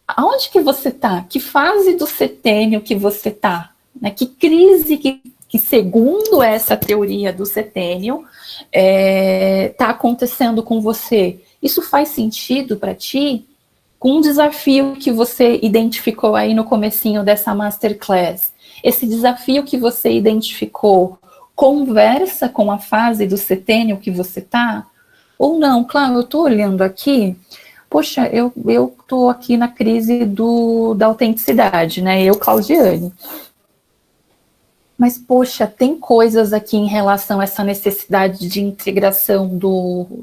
Aonde que você tá? Que fase do setênio que você tá? Né? Que crise que, segundo essa teoria do setênio, está acontecendo com você? Isso faz sentido para ti? Com um desafio que você identificou aí no comecinho dessa masterclass, esse desafio que você identificou conversa com a fase do setênio que você está? Ou não? Claro, eu estou olhando aqui, poxa, eu estou aqui na crise da autenticidade, né? Eu, Claudiane. Mas, poxa, tem coisas aqui em relação a essa necessidade de integração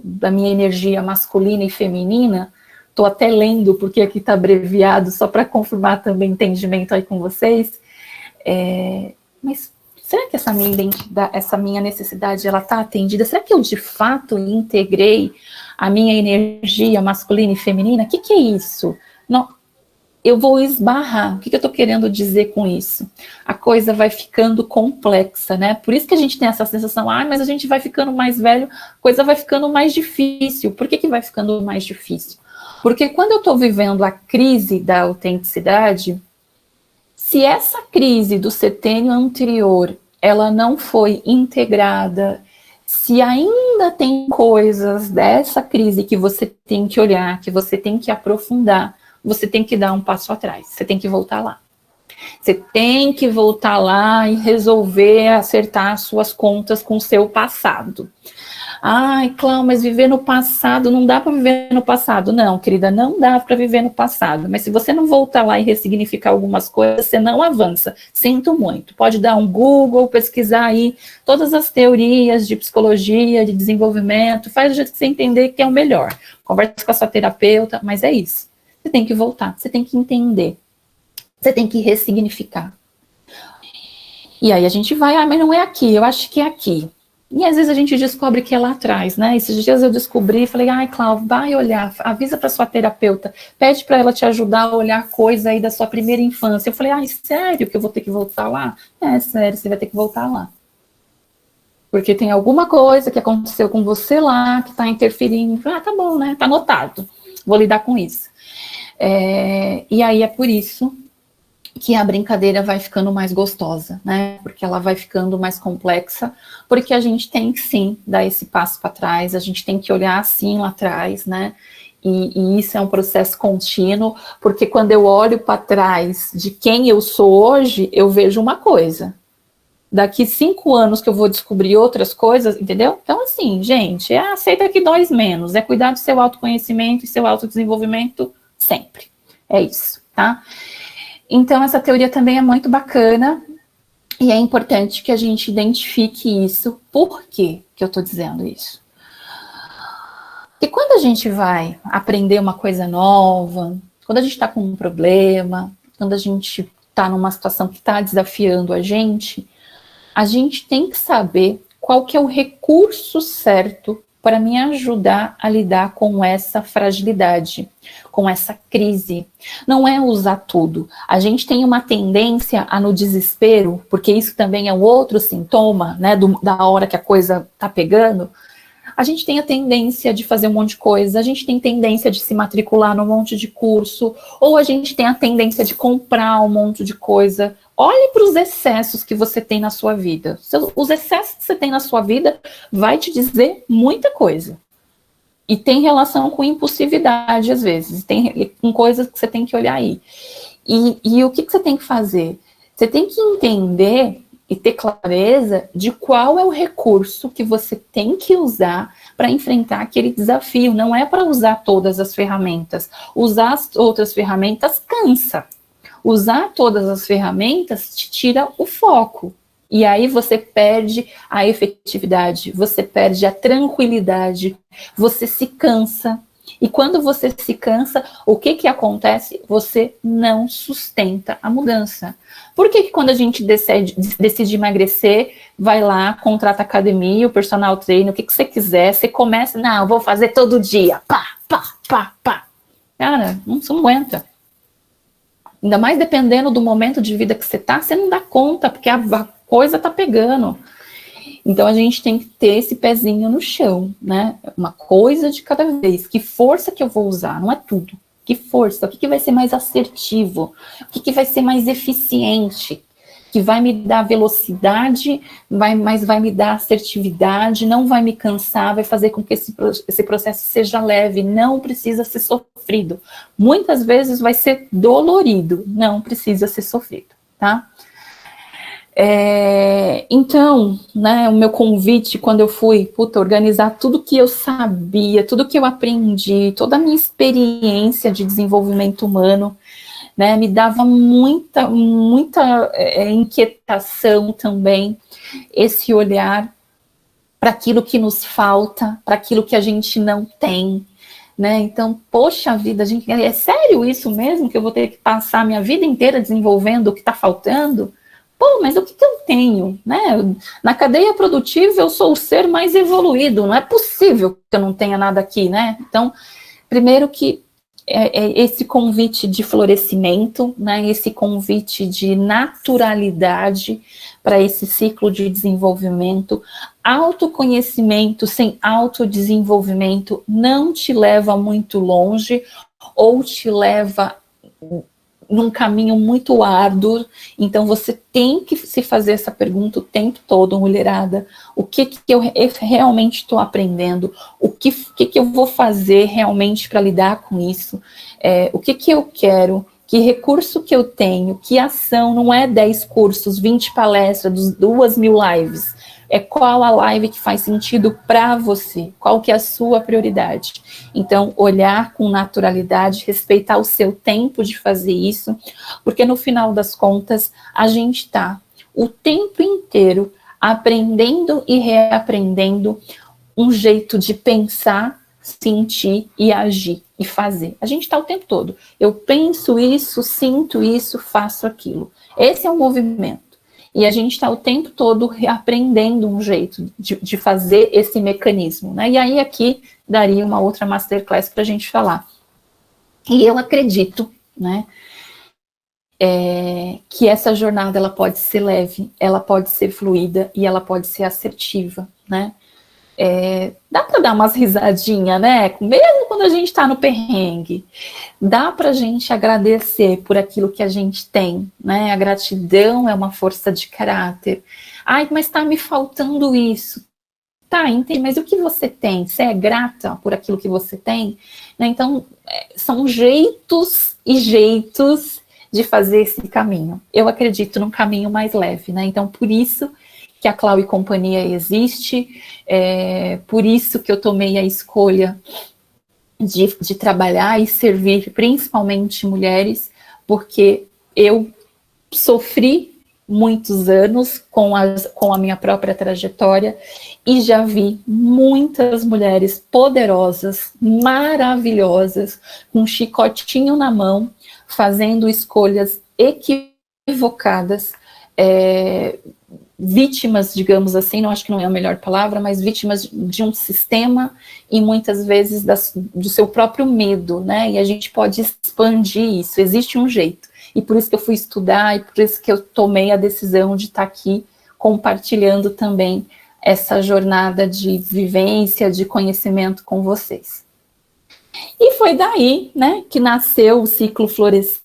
da minha energia masculina e feminina. Estou até lendo, porque aqui está abreviado, só para confirmar também o entendimento aí com vocês. Mas será que essa minha necessidade ela está atendida? Será que eu, de fato, integrei a minha energia masculina e feminina? O que é isso? Não. Eu vou esbarrar. O que eu estou querendo dizer com isso? A coisa vai ficando complexa, né? Por isso que a gente tem essa sensação, mas a gente vai ficando mais velho, a coisa vai ficando mais difícil. Por que vai ficando mais difícil? Porque quando eu estou vivendo a crise da autenticidade, se essa crise do setênio anterior, ela não foi integrada, se ainda tem coisas dessa crise que você tem que olhar, que você tem que aprofundar, você tem que dar um passo atrás, você tem que voltar lá. Você tem que voltar lá e resolver acertar as suas contas com o seu passado. Ai, Cláudia, mas viver no passado, não dá para viver no passado. Não, querida, não dá para viver no passado. Mas se você não voltar lá e ressignificar algumas coisas, você não avança. Sinto muito. Pode dar um Google, pesquisar aí todas as teorias de psicologia, de desenvolvimento, faz do jeito que você entender que é o melhor. Conversa com a sua terapeuta, mas é isso. Você tem que voltar, você tem que entender, você tem que ressignificar. E aí a gente vai, mas não é aqui, eu acho que é aqui. E às vezes a gente descobre que é lá atrás, né? Esses dias eu descobri, falei, Cláudia, vai olhar, avisa para sua terapeuta, pede para ela te ajudar a olhar coisa aí da sua primeira infância. Eu falei, sério que eu vou ter que voltar lá? É sério, você vai ter que voltar lá. Porque tem alguma coisa que aconteceu com você lá, que está interferindo. Tá bom, né? Tá anotado, vou lidar com isso. E aí é por isso que a brincadeira vai ficando mais gostosa, né? Porque ela vai ficando mais complexa, porque a gente tem que sim dar esse passo para trás, a gente tem que olhar assim lá atrás, né? E isso é um processo contínuo, porque quando eu olho para trás de quem eu sou hoje, eu vejo uma coisa. Daqui 5 anos que eu vou descobrir outras coisas, entendeu? Então, assim, gente, aceita que dói menos, é cuidar do seu autoconhecimento e seu autodesenvolvimento sempre. É isso, tá? Então, essa teoria também é muito bacana e é importante que a gente identifique isso. Por que eu estou dizendo isso? Porque quando a gente vai aprender uma coisa nova, quando a gente está com um problema, quando a gente está numa situação que está desafiando a gente tem que saber qual que é o recurso certo para me ajudar a lidar com essa fragilidade, com essa crise. Não é usar tudo. A gente tem uma tendência a, no desespero, porque isso também é um outro sintoma, né, da hora que a coisa tá pegando, a gente tem a tendência de fazer um monte de coisa, a gente tem tendência de se matricular num monte de curso, ou a gente tem a tendência de comprar um monte de coisa. Olhe para os excessos que você tem na sua vida. Os excessos que você tem na sua vida vai te dizer muita coisa. E tem relação com impulsividade, às vezes. Tem com coisas que você tem que olhar aí. E o que você tem que fazer? Você tem que entender e ter clareza de qual é o recurso que você tem que usar para enfrentar aquele desafio. Não é para usar todas as ferramentas. Usar as outras ferramentas cansa. Usar todas as ferramentas te tira o foco. E aí você perde a efetividade, você perde a tranquilidade, você se cansa. E quando você se cansa, o que acontece? Você não sustenta a mudança. Por que quando a gente decide emagrecer, vai lá, contrata academia, o personal trainer, o que você quiser, você começa, não, vou fazer todo dia, pá, pá, pá, pá. Cara, não aguenta. Ainda mais dependendo do momento de vida que você tá, você não dá conta, porque a coisa tá pegando. Então, a gente tem que ter esse pezinho no chão, né? Uma coisa de cada vez. Que força que eu vou usar? Não é tudo. Que força? O que vai ser mais assertivo? O que vai ser mais eficiente? Que vai me dar velocidade, mas vai me dar assertividade, não vai me cansar, vai fazer com que esse processo seja leve, não precisa ser sofrido. Muitas vezes vai ser dolorido, não precisa ser sofrido, tá? Então, né, o meu convite, quando eu fui organizar tudo que eu sabia, tudo que eu aprendi, toda a minha experiência de desenvolvimento humano, né, me dava muita inquietação também, esse olhar para aquilo que nos falta, para aquilo que a gente não tem, né? Então, poxa vida, gente, é sério isso mesmo, que eu vou ter que passar a minha vida inteira desenvolvendo o que está faltando? Pô, mas o que eu tenho, né? Na cadeia produtiva eu sou o ser mais evoluído, não é possível que eu não tenha nada aqui, né? Então, primeiro que esse convite de florescimento, né, esse convite de naturalidade para esse ciclo de desenvolvimento. Autoconhecimento sem autodesenvolvimento não te leva muito longe ou te leva num caminho muito árduo. Então você tem que se fazer essa pergunta o tempo todo, mulherada, o que eu realmente estou aprendendo, o que eu vou fazer realmente para lidar com isso, o que eu quero, que recurso que eu tenho, que ação, não é 10 cursos, 20 palestras, 2.000 lives, é qual a live que faz sentido para você, qual que é a sua prioridade. Então, olhar com naturalidade, respeitar o seu tempo de fazer isso, porque no final das contas, a gente está o tempo inteiro aprendendo e reaprendendo um jeito de pensar, sentir e agir e fazer. A gente está o tempo todo. Eu penso isso, sinto isso, faço aquilo. Esse é o movimento. E a gente está o tempo todo aprendendo um jeito de fazer esse mecanismo, né? E aí aqui daria uma outra masterclass para a gente falar. E eu acredito, né, que essa jornada ela pode ser leve, ela pode ser fluida e ela pode ser assertiva, né? Dá para dar umas risadinhas, né? Mesmo quando a gente está no perrengue, dá para a gente agradecer por aquilo que a gente tem, né? A gratidão é uma força de caráter. Ai, mas está me faltando isso. Tá, entendi, mas o que você tem? Você é grata por aquilo que você tem? Né? Então, são jeitos e jeitos de fazer esse caminho. Eu acredito num caminho mais leve, né? Então, por isso que a Clau e Companhia existe, por isso que eu tomei a escolha de trabalhar e servir principalmente mulheres, porque eu sofri muitos anos com a minha própria trajetória e já vi muitas mulheres poderosas, maravilhosas, com um chicotinho na mão, fazendo escolhas equivocadas, vítimas, digamos assim, não acho que não é a melhor palavra, mas vítimas de um sistema e muitas vezes do seu próprio medo, né? E a gente pode expandir isso, existe um jeito. E por isso que eu fui estudar, e por isso que eu tomei a decisão de estar aqui compartilhando também essa jornada de vivência, de conhecimento com vocês. E foi daí, né, que nasceu o ciclo Florescer,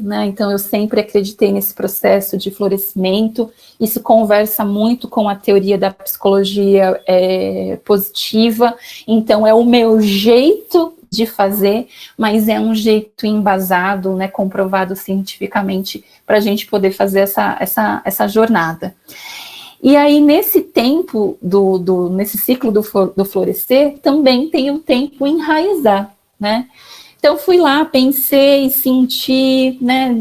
né? Então eu sempre acreditei nesse processo de florescimento. Isso conversa muito com a teoria da psicologia positiva. Então é o meu jeito de fazer, mas é um jeito embasado, né, comprovado cientificamente, para a gente poder fazer essa jornada. E aí, nesse tempo, nesse ciclo do florescer, também tem o tempo enraizar, né? Então, fui lá, pensei, senti, né,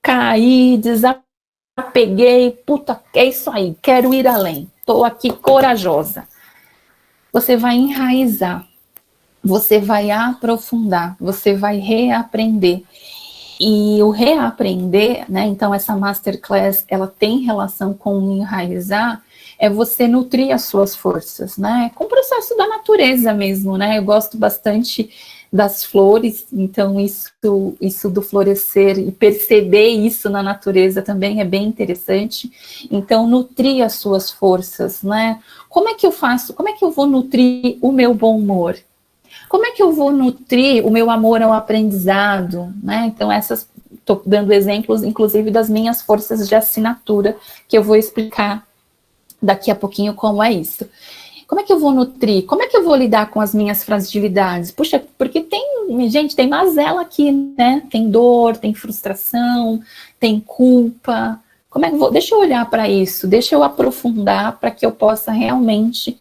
caí, desapeguei, puta, é isso aí, quero ir além, estou aqui corajosa. Você vai enraizar, você vai aprofundar, você vai reaprender. E o reaprender, né, então essa masterclass, ela tem relação com enraizar, é você nutrir as suas forças, né, com o processo da natureza mesmo, né, eu gosto bastante das flores, então isso do florescer e perceber isso na natureza também é bem interessante. Então, nutrir as suas forças, né, como é que eu faço, como é que eu vou nutrir o meu bom humor? Como é que eu vou nutrir o meu amor ao aprendizado, né? Então, estou dando exemplos, inclusive, das minhas forças de assinatura, que eu vou explicar daqui a pouquinho como é isso. Como é que eu vou nutrir? Como é que eu vou lidar com as minhas fragilidades? Puxa, porque tem mazela aqui, né? Tem dor, tem frustração, tem culpa. Como é que deixa eu olhar para isso, deixa eu aprofundar para que eu possa realmente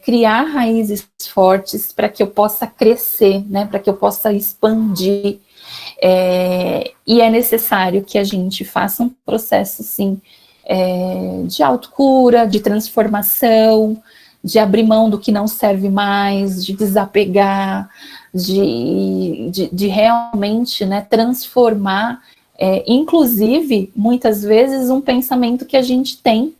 criar raízes fortes, para que eu possa crescer, né, para que eu possa expandir. E é necessário que a gente faça um processo, sim, de autocura, de transformação, de abrir mão do que não serve mais, de desapegar, de realmente, né, transformar, inclusive, muitas vezes, um pensamento que a gente tem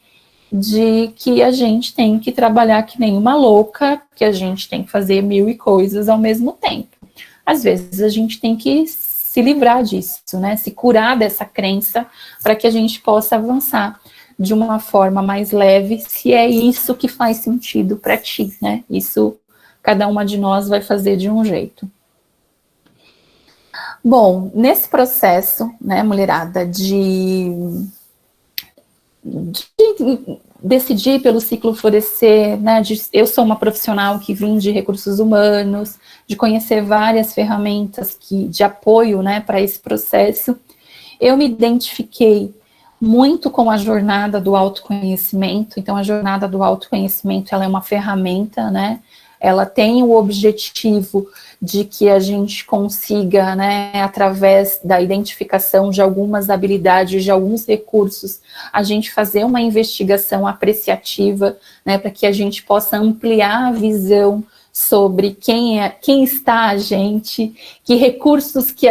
de que a gente tem que trabalhar que nem uma louca, que a gente tem que fazer 1000 coisas ao mesmo tempo. Às vezes a gente tem que se livrar disso, né? Se curar dessa crença para que a gente possa avançar de uma forma mais leve, se é isso que faz sentido para ti, né? Isso cada uma de nós vai fazer de um jeito. Bom, nesse processo, né, mulherada, de decidir pelo ciclo florescer, né, eu sou uma profissional que vim de recursos humanos, de conhecer várias ferramentas de apoio, né, para esse processo, eu me identifiquei muito com a jornada do autoconhecimento. Então a jornada do autoconhecimento, ela é uma ferramenta, né, ela tem o objetivo de que a gente consiga, né, através da identificação de algumas habilidades, de alguns recursos, a gente fazer uma investigação apreciativa, né, para que a gente possa ampliar a visão sobre quem está a gente, que recursos que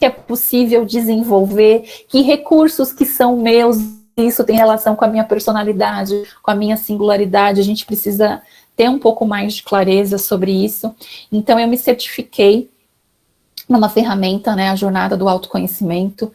é possível desenvolver, que recursos que são meus, isso tem relação com a minha personalidade, com a minha singularidade, a gente precisa ter um pouco mais de clareza sobre isso. Então, eu me certifiquei numa ferramenta, né, a jornada do autoconhecimento,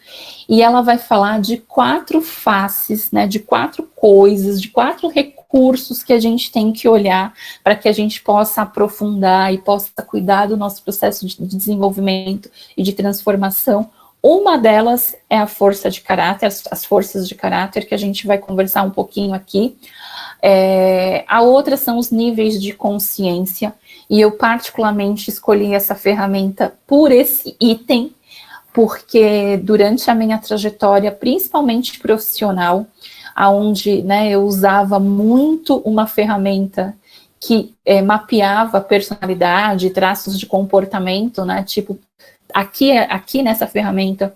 e ela vai falar de 4 faces, né, de 4 coisas, de 4 recursos que a gente tem que olhar para que a gente possa aprofundar e possa cuidar do nosso processo de desenvolvimento e de transformação. Uma delas é a força de caráter, as forças de caráter, que a gente vai conversar um pouquinho aqui. A outra são os níveis de consciência, e eu particularmente escolhi essa ferramenta por esse item, porque durante a minha trajetória, principalmente profissional, onde, né, eu usava muito uma ferramenta que mapeava personalidade, traços de comportamento, né, tipo, aqui nessa ferramenta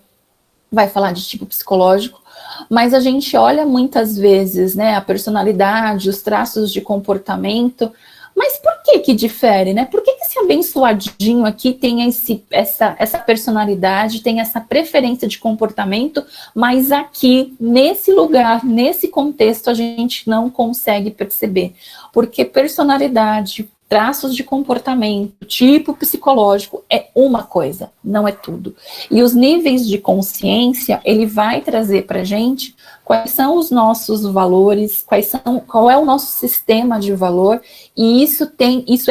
vai falar de tipo psicológico, mas a gente olha muitas vezes, né, a personalidade, os traços de comportamento, mas por que difere, né? Por que se a abençoadinho aqui tem essa personalidade, tem essa preferência de comportamento, mas aqui, nesse lugar, nesse contexto, a gente não consegue perceber. Porque personalidade, traços de comportamento, tipo psicológico, é uma coisa, não é tudo. E os níveis de consciência, ele vai trazer para a gente quais são os nossos valores, qual é o nosso sistema de valor, e isso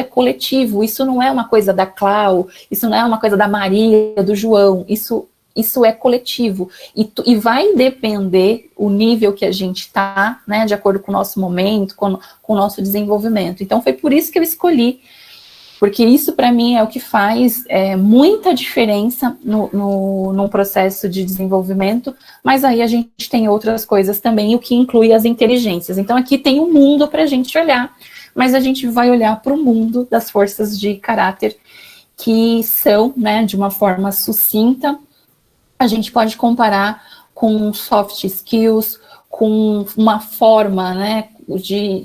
é coletivo, isso não é uma coisa da Clau, isso não é uma coisa da Maria, do João, isso é coletivo, e vai depender o nível que a gente está, né, de acordo com o nosso momento, com o nosso desenvolvimento. Então foi por isso que eu escolhi, porque isso para mim é o que faz muita diferença no processo de desenvolvimento, mas aí a gente tem outras coisas também, o que inclui as inteligências. Então aqui tem um mundo para a gente olhar, mas a gente vai olhar para o mundo das forças de caráter, que são, né, de uma forma sucinta, a gente pode comparar com soft skills, com uma forma, né,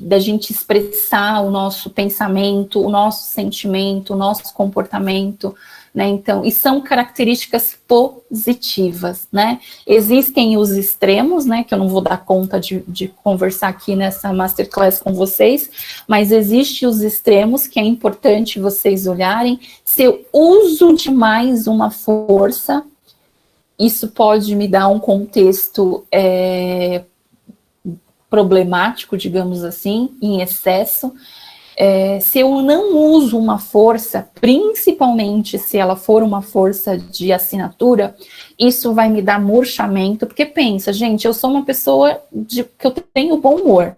da gente expressar o nosso pensamento, o nosso sentimento, o nosso comportamento, né, então, e são características positivas, né, existem os extremos, né, que eu não vou dar conta de conversar aqui nessa masterclass com vocês, mas existem os extremos que é importante vocês olharem. Se eu uso demais uma força, isso pode me dar um contexto problemático, digamos assim, em excesso. Se eu não uso uma força, principalmente se ela for uma força de assinatura, isso vai me dar murchamento, porque pensa, gente, eu sou uma pessoa que eu tenho bom humor.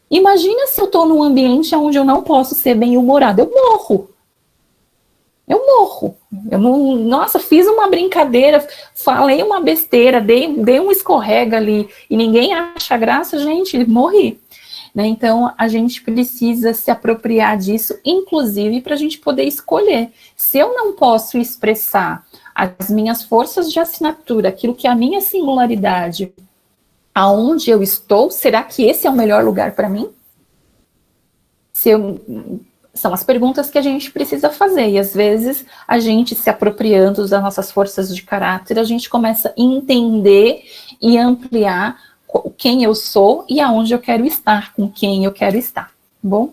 Imagina se eu estou num ambiente onde eu não posso ser bem-humorada, eu morro. Nossa, fiz uma brincadeira, falei uma besteira, dei um escorrega ali, e ninguém acha graça, gente, morri. Né? Então, a gente precisa se apropriar disso, inclusive para a gente poder escolher. Se eu não posso expressar as minhas forças de assinatura, aquilo que é a minha singularidade, aonde eu estou, será que esse é o melhor lugar para mim? São as perguntas que a gente precisa fazer, e às vezes a gente se apropriando das nossas forças de caráter, a gente começa a entender e ampliar quem eu sou e aonde eu quero estar, com quem eu quero estar, bom?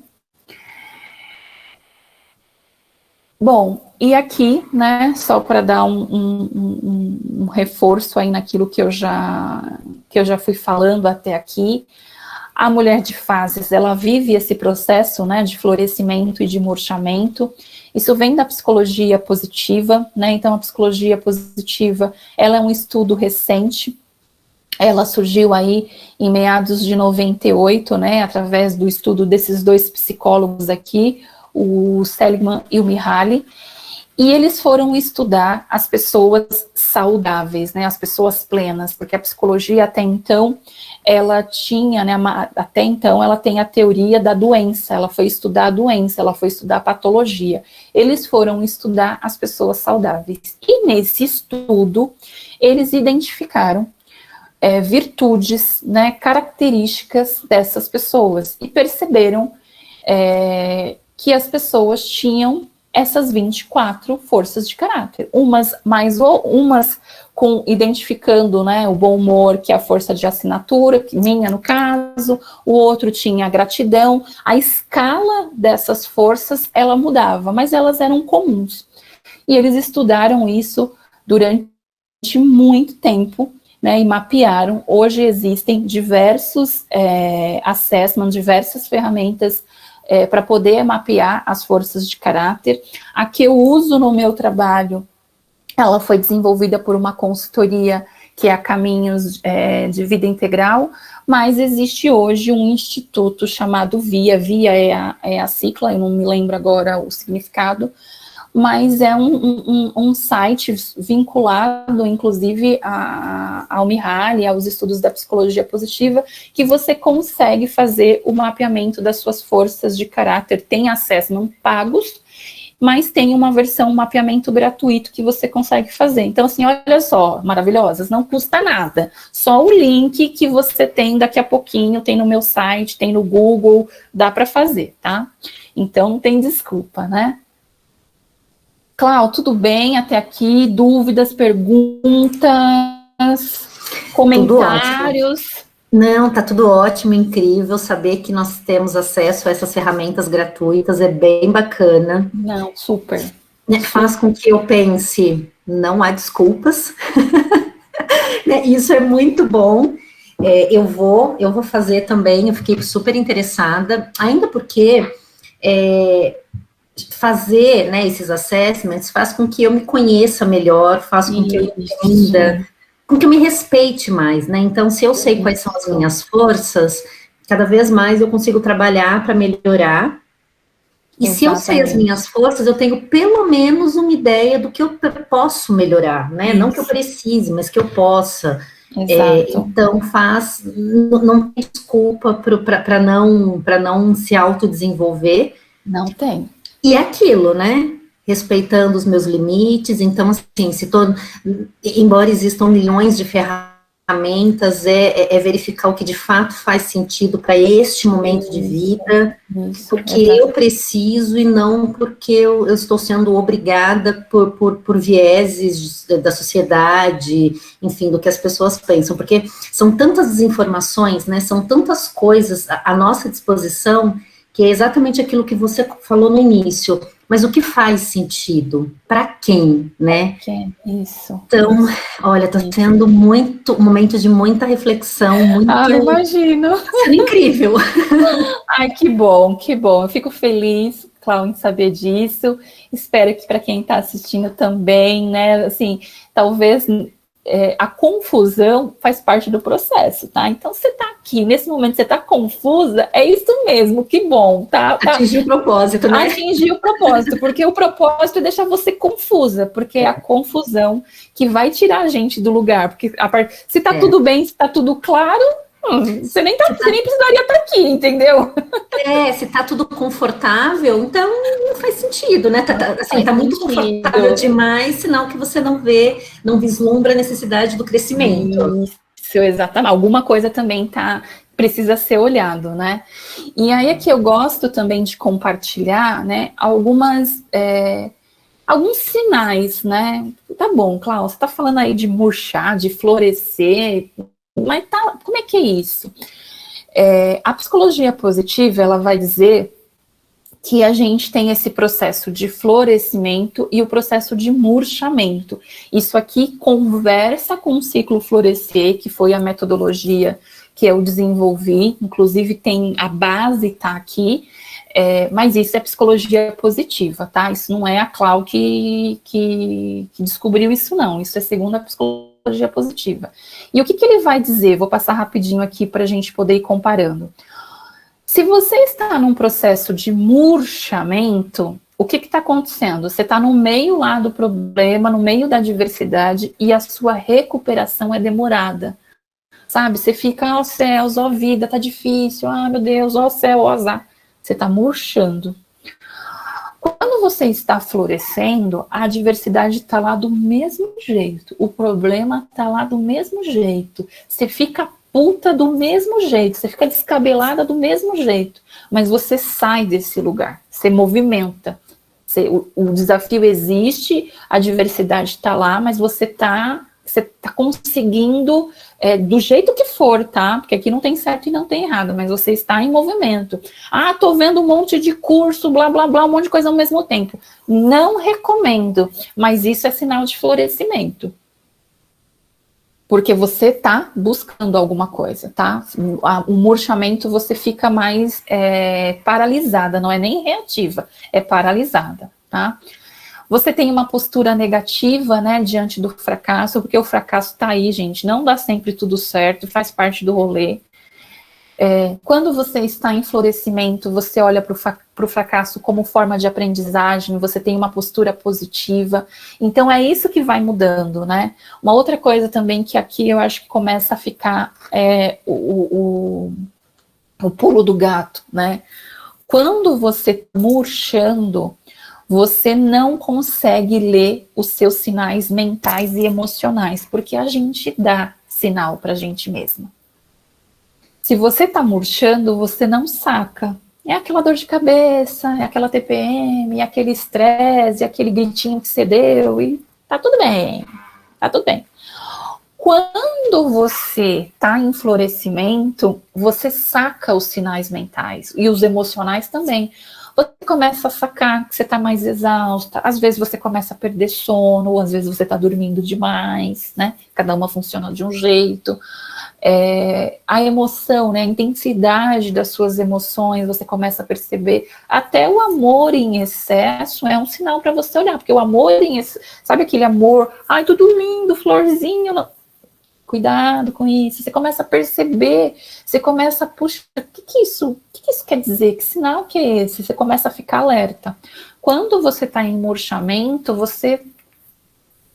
Bom, e aqui, né, só para dar um reforço aí naquilo que eu já fui falando até aqui, a mulher de fases, ela vive esse processo, né, de florescimento e de murchamento. Isso vem da psicologia positiva, né, então a psicologia positiva, ela é um estudo recente, ela surgiu aí em meados de 98, né, através do estudo desses dois psicólogos aqui, o Seligman e o Mihaly, e eles foram estudar as pessoas saudáveis, né, as pessoas plenas, porque a psicologia até então, ela tinha, né, até então ela tem a teoria da doença, ela foi estudar a doença, ela foi estudar a patologia. Eles foram estudar as pessoas saudáveis. E nesse estudo, eles identificaram virtudes, né, características dessas pessoas, e perceberam que as pessoas tinham essas 24 forças de caráter, umas identificando, né, o bom humor, que é a força de assinatura, que minha no caso, o outro tinha a gratidão, a escala dessas forças, ela mudava, mas elas eram comuns, e eles estudaram isso durante muito tempo, né, e mapearam. Hoje existem diversos assessments, diversas ferramentas para poder mapear as forças de caráter. A que eu uso no meu trabalho, ela foi desenvolvida por uma consultoria que é a Caminhos de Vida Integral, mas existe hoje um instituto chamado VIA é a sigla, eu não me lembro agora o significado, mas é um site vinculado, inclusive, ao Mihaly, aos estudos da psicologia positiva, que você consegue fazer o mapeamento das suas forças de caráter. Tem acesso, não pagos, mas tem uma versão, um mapeamento gratuito que você consegue fazer. Então, assim, olha só, maravilhosas, não custa nada. Só o link que você tem daqui a pouquinho, tem no meu site, tem no Google, dá para fazer, tá? Então, não tem desculpa, né? Clau, tudo bem até aqui? Dúvidas, perguntas, comentários? Não, tá tudo ótimo, incrível. Saber que nós temos acesso a essas ferramentas gratuitas é bem bacana. Não, super. Né, faz com que eu pense, não há desculpas. Né, isso é muito bom. Eu vou fazer também, eu fiquei super interessada, ainda porque fazer, né, esses assessments faz com que eu me conheça melhor, faz com que eu entenda, com que eu me respeite mais, né? Então, se eu sei quais são as minhas forças, cada vez mais eu consigo trabalhar para melhorar. E se eu sei as minhas forças, eu tenho pelo menos uma ideia do que eu posso melhorar, né? Não que eu precise, mas que eu possa. Então, não tem desculpa para não se autodesenvolver. Não tem. E é aquilo, né? Respeitando os meus limites. Então, assim, embora existam milhões de ferramentas, é verificar o que de fato faz sentido para este momento de vida, porque eu preciso e não porque eu estou sendo obrigada por vieses da sociedade, enfim, do que as pessoas pensam, porque são tantas desinformações, né? São tantas coisas à nossa disposição, que é exatamente aquilo que você falou no início. Mas o que faz sentido? Para quem, né? Isso. Então, olha, está sendo um momento de muita reflexão, imagino. Tá sendo incrível. Ai, que bom, que bom. Eu fico feliz, Cláudia, em saber disso. Espero que para quem está assistindo também, né? Assim, talvez a confusão faz parte do processo, tá? Então, você está aqui, nesse momento você está confusa, é isso mesmo, que bom, tá? Atingir o propósito, né? Atingir o propósito, porque o propósito é deixar você confusa, porque é a confusão que vai tirar a gente do lugar, porque se tá tudo bem, se tá tudo claro, você nem precisaria estar aqui, entendeu? Se tá tudo confortável, então não faz sentido, né? Tá muito confortável demais, sinal que você não vislumbra a necessidade do crescimento. Isso, exatamente. Alguma coisa também precisa ser olhado, né? E aí é que eu gosto também de compartilhar, né, alguns sinais, né? Tá bom, Cláudia, você tá falando aí de murchar, de florescer, mas como é que é isso? A psicologia positiva, ela vai dizer que a gente tem esse processo de florescimento e o processo de murchamento. Isso aqui conversa com o ciclo florescer, que foi a metodologia que eu desenvolvi, inclusive a base tá aqui, mas isso é psicologia positiva, tá? Isso não é a Clau que descobriu isso, não. Isso é segundo a psicologia positiva. E o que ele vai dizer? Vou passar rapidinho aqui para a gente poder ir comparando. Se você está num processo de murchamento, o que está acontecendo? Você está no meio lá do problema, no meio da adversidade, e a sua recuperação é demorada. Sabe? Você fica, ó céus, ó vida, tá difícil, meu Deus, ó céu, ó azar. Você está murchando. Quando você está florescendo, a adversidade está lá do mesmo jeito, o problema está lá do mesmo jeito, você fica puta do mesmo jeito, você fica descabelada do mesmo jeito, mas você sai desse lugar, você movimenta, o desafio existe, a adversidade está lá, mas você está conseguindo, do jeito que for, tá? Porque aqui não tem certo e não tem errado, mas você está em movimento. Tô vendo um monte de curso, blá, blá, blá, um monte de coisa ao mesmo tempo. Não recomendo, mas isso é sinal de florescimento. Porque você está buscando alguma coisa, tá? O murchamento você fica mais paralisada, não é nem reativa, é paralisada, tá? Você tem uma postura negativa, né, diante do fracasso, porque o fracasso está aí, gente, não dá sempre tudo certo, faz parte do rolê. Quando você está em florescimento, você olha para o fracasso como forma de aprendizagem, você tem uma postura positiva, então é isso que vai mudando, né? Uma outra coisa também que aqui eu acho que começa a ficar o pulo do gato, né? Quando você está murchando, você não consegue ler os seus sinais mentais e emocionais, porque a gente dá sinal para a gente mesma. Se você está murchando, você não saca. É aquela dor de cabeça, é aquela TPM, é aquele estresse, é aquele gritinho que você deu, e tá tudo bem, tá tudo bem. Quando você está em florescimento, você saca os sinais mentais e os emocionais também. Você começa a sacar que você está mais exausta, às vezes você começa a perder sono, ou às vezes você está dormindo demais, né? Cada uma funciona de um jeito. A emoção, né? A intensidade das suas emoções, você começa a perceber. Até o amor em excesso é um sinal para você olhar, porque o amor em excesso, sabe aquele amor, ai, tudo lindo, florzinho, não. Cuidado com isso, você começa a perceber, você começa a puxar, o que isso quer dizer? Que sinal que é esse? Você começa a ficar alerta. Quando você está em murchamento, você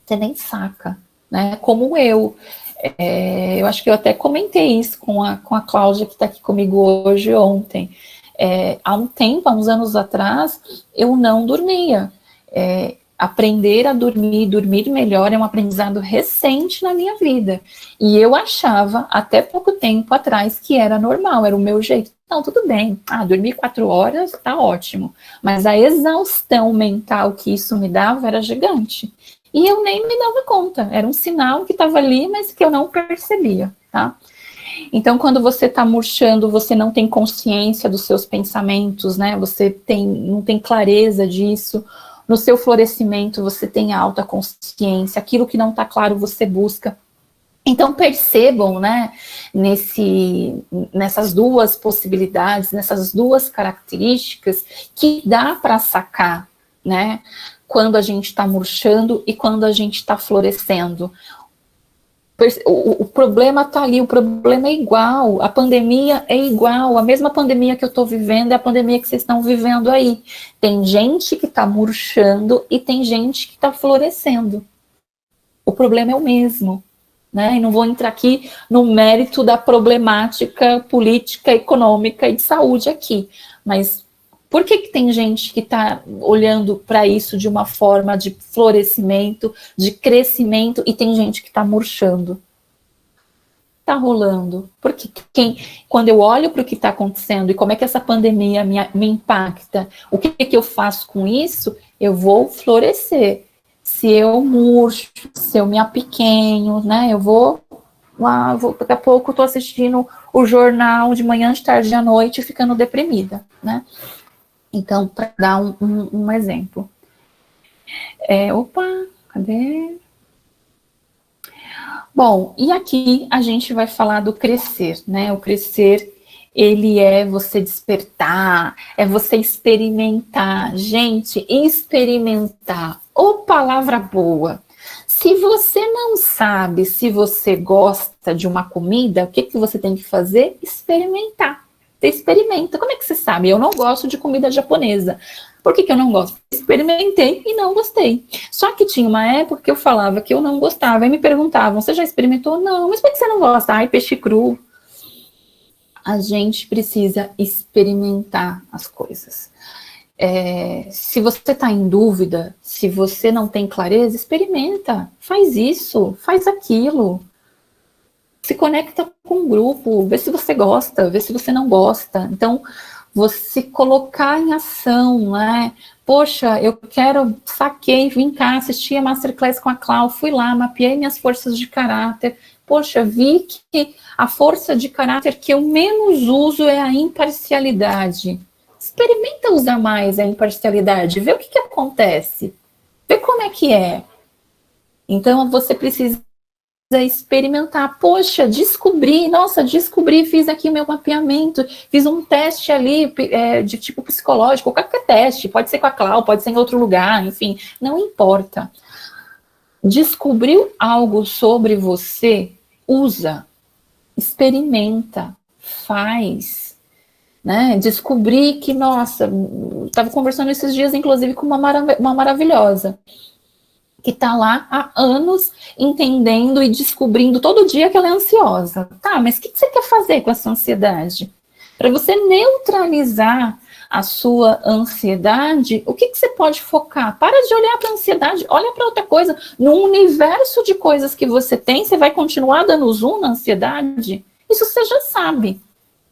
nem saca, né? Como eu. Eu acho que eu até comentei isso com a Cláudia, que está aqui comigo hoje, ontem. Há uns anos atrás, eu não dormia. Aprender a dormir melhor é um aprendizado recente na minha vida. E eu achava, até pouco tempo atrás, que era normal, era o meu jeito. Não, tudo bem, dormir 4 horas tá ótimo. Mas a exaustão mental que isso me dava era gigante. E eu nem me dava conta, era um sinal que estava ali, mas que eu não percebia, tá? Então, quando você está murchando, você não tem consciência dos seus pensamentos, né? Você não tem clareza disso. No seu florescimento, você tem alta consciência, aquilo que não está claro, você busca. Então, percebam, né, nessas duas possibilidades, nessas duas características, que dá para sacar, né, quando a gente está murchando e quando a gente está florescendo. O problema está ali, o problema é igual, a pandemia é igual, a mesma pandemia que eu estou vivendo é a pandemia que vocês estão vivendo aí. Tem gente que está murchando e tem gente que está florescendo. O problema é o mesmo, né? E não vou entrar aqui no mérito da problemática política, econômica e de saúde aqui, mas por que tem gente que está olhando para isso de uma forma de florescimento, de crescimento, e tem gente que está murchando? Está rolando. Porque quando eu olho para o que está acontecendo e como é que essa pandemia me impacta, o que eu faço com isso, eu vou florescer. Se eu murcho, se eu me apequenho, né, eu vou daqui a pouco estou assistindo o jornal de manhã, de tarde, à noite, ficando deprimida, né? Então, para dar um exemplo. Cadê? Bom, e aqui a gente vai falar do crescer, né? O crescer, ele é você despertar, é você experimentar. Gente, experimentar. Ô, palavra boa! Se você não sabe se você gosta de uma comida, o que você tem que fazer? Experimentar. Você experimenta. Como é que você sabe? Eu não gosto de comida japonesa. Por que eu não gosto? Experimentei e não gostei. Só que tinha uma época que eu falava que eu não gostava. E me perguntavam, você já experimentou? Não. Mas por que você não gosta? Ai, peixe cru. A gente precisa experimentar as coisas. Se você está em dúvida, se você não tem clareza, experimenta. Faz isso, faz aquilo. Se conecta com um grupo, vê se você gosta, vê se você não gosta. Então, você colocar em ação, né? Poxa, eu saquei, vim cá, assisti a Masterclass com a Clau, fui lá, mapeei minhas forças de caráter. Poxa, vi que a força de caráter que eu menos uso é a imparcialidade. Experimenta usar mais a imparcialidade, vê o que acontece, vê como é que é. Então, você precisa experimentar. Poxa, descobri, fiz aqui o meu mapeamento, fiz um teste ali de tipo psicológico, qualquer teste, pode ser com a Clau, pode ser em outro lugar, enfim, não importa. Descobriu algo sobre você, usa, experimenta, faz, né? Descobri que, estava conversando esses dias, inclusive, com uma maravilhosa, que está lá há anos entendendo e descobrindo todo dia que ela é ansiosa. Tá, mas o que você quer fazer com essa ansiedade? Para você neutralizar a sua ansiedade, o que você pode focar? Para de olhar para a ansiedade, olha para outra coisa. No universo de coisas que você tem, você vai continuar dando zoom na ansiedade? Isso você já sabe.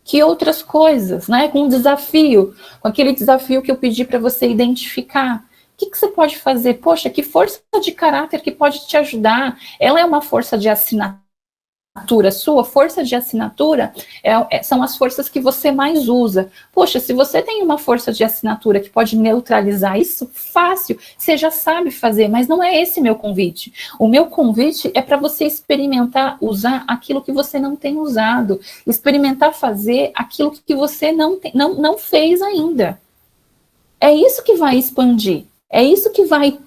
Que outras coisas, né? Com um desafio, com aquele desafio que eu pedi para você identificar. O que você pode fazer? Poxa, que força de caráter que pode te ajudar? Ela é uma força de assinatura sua, força de assinatura são as forças que você mais usa. Poxa, se você tem uma força de assinatura que pode neutralizar isso, fácil, você já sabe fazer, mas não é esse meu convite. O meu convite é para você experimentar usar aquilo que você não tem usado, experimentar fazer aquilo que você não fez ainda. É isso que vai expandir. É isso que vai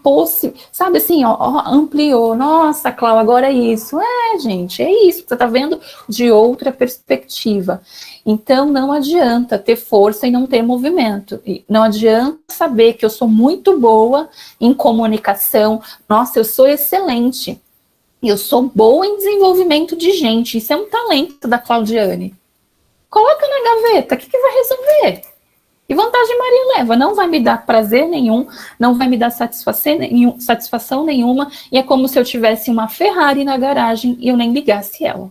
sabe assim, ampliou. Nossa, Cláudia, agora é isso. Gente, é isso que você está vendo de outra perspectiva. Então, não adianta ter força e não ter movimento. E não adianta saber que eu sou muito boa em comunicação. Nossa, eu sou excelente. Eu sou boa em desenvolvimento de gente. Isso é um talento da Claudiane. Coloca na gaveta. O que vai resolver? E vantagem Maria leva, não vai me dar prazer nenhum, não vai me dar satisfação nenhuma, e é como se eu tivesse uma Ferrari na garagem e eu nem ligasse ela.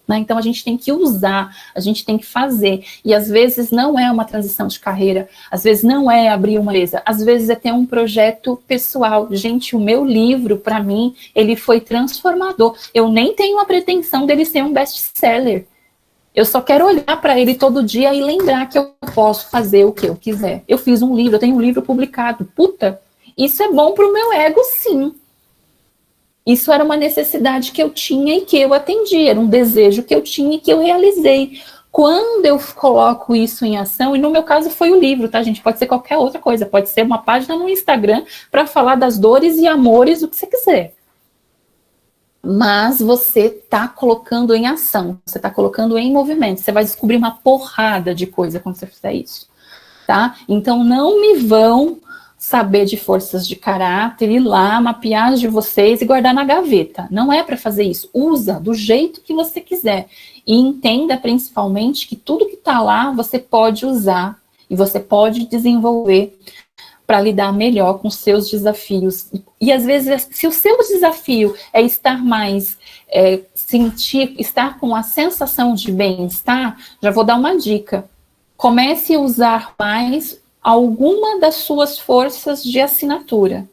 Né? Então a gente tem que usar, a gente tem que fazer, e às vezes não é uma transição de carreira, às vezes não é abrir uma empresa, às vezes é ter um projeto pessoal. Gente, o meu livro, para mim, ele foi transformador. Eu nem tenho a pretensão dele ser um best-seller. Eu só quero olhar para ele todo dia e lembrar que eu posso fazer o que eu quiser. Eu fiz um livro, eu tenho um livro publicado. Puta, isso é bom para o meu ego, sim. Isso era uma necessidade que eu tinha e que eu atendi. Era um desejo que eu tinha e que eu realizei. Quando eu coloco isso em ação, e no meu caso foi o livro, tá, gente? Pode ser qualquer outra coisa. Pode ser uma página no Instagram para falar das dores e amores, o que você quiser. Mas você está colocando em ação, você está colocando em movimento, você vai descobrir uma porrada de coisa quando você fizer isso, tá? Então não me vão saber de forças de caráter, ir lá, mapear as de vocês e guardar na gaveta. Não é para fazer isso, usa do jeito que você quiser. E entenda principalmente que tudo que está lá você pode usar e você pode desenvolver para lidar melhor com seus desafios. E às vezes, se o seu desafio é estar mais, estar com a sensação de bem-estar, já vou dar uma dica. Comece a usar mais alguma das suas forças de assinatura.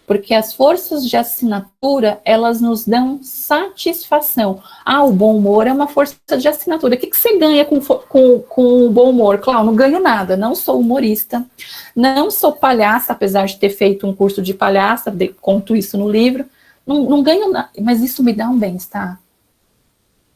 Porque as forças de assinatura, elas nos dão satisfação. O bom humor é uma força de assinatura. O que você ganha com o bom humor? Claro, não ganho nada, não sou humorista, não sou palhaça, apesar de ter feito um curso de palhaça, conto isso no livro, não ganho nada, mas isso me dá um bem-estar.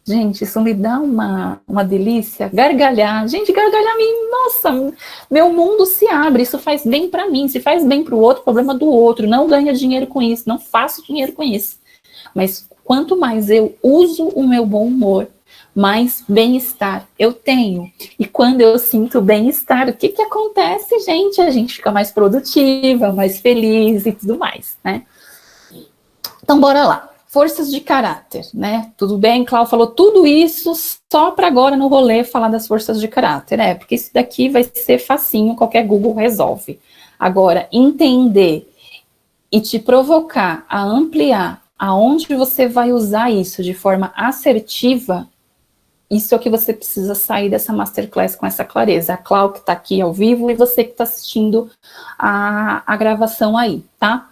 Gente, isso me dá uma delícia, gargalhar. Gente, gargalhar, nossa, meu mundo se abre, isso faz bem para mim. Se faz bem para o outro, problema do outro. Não ganha dinheiro com isso, não faço dinheiro com isso. Mas quanto mais eu uso o meu bom humor, mais bem-estar eu tenho. E quando eu sinto bem-estar, o que acontece, gente? A gente fica mais produtiva, mais feliz e tudo mais, né? Então, bora lá. Forças de caráter, né? Tudo bem, Cláudia falou tudo isso só para agora no rolê falar das forças de caráter, porque isso daqui vai ser facinho, qualquer Google resolve. Agora, entender e te provocar a ampliar aonde você vai usar isso de forma assertiva, isso é o que você precisa sair dessa masterclass com essa clareza. A Cláudia que está aqui ao vivo e você que está assistindo a gravação aí, tá?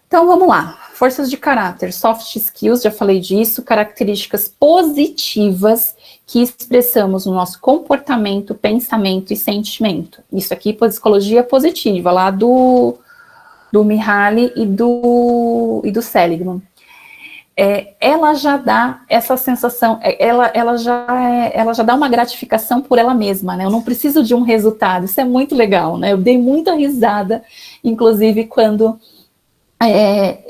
Então, vamos lá. Forças de caráter, soft skills, já falei disso, características positivas que expressamos no nosso comportamento, pensamento e sentimento. Isso aqui, psicologia positiva, lá do Mihaly e do Seligman. Ela já dá essa sensação, ela já dá uma gratificação por ela mesma, né? Eu não preciso de um resultado, isso é muito legal, né? Eu dei muita risada, inclusive, quando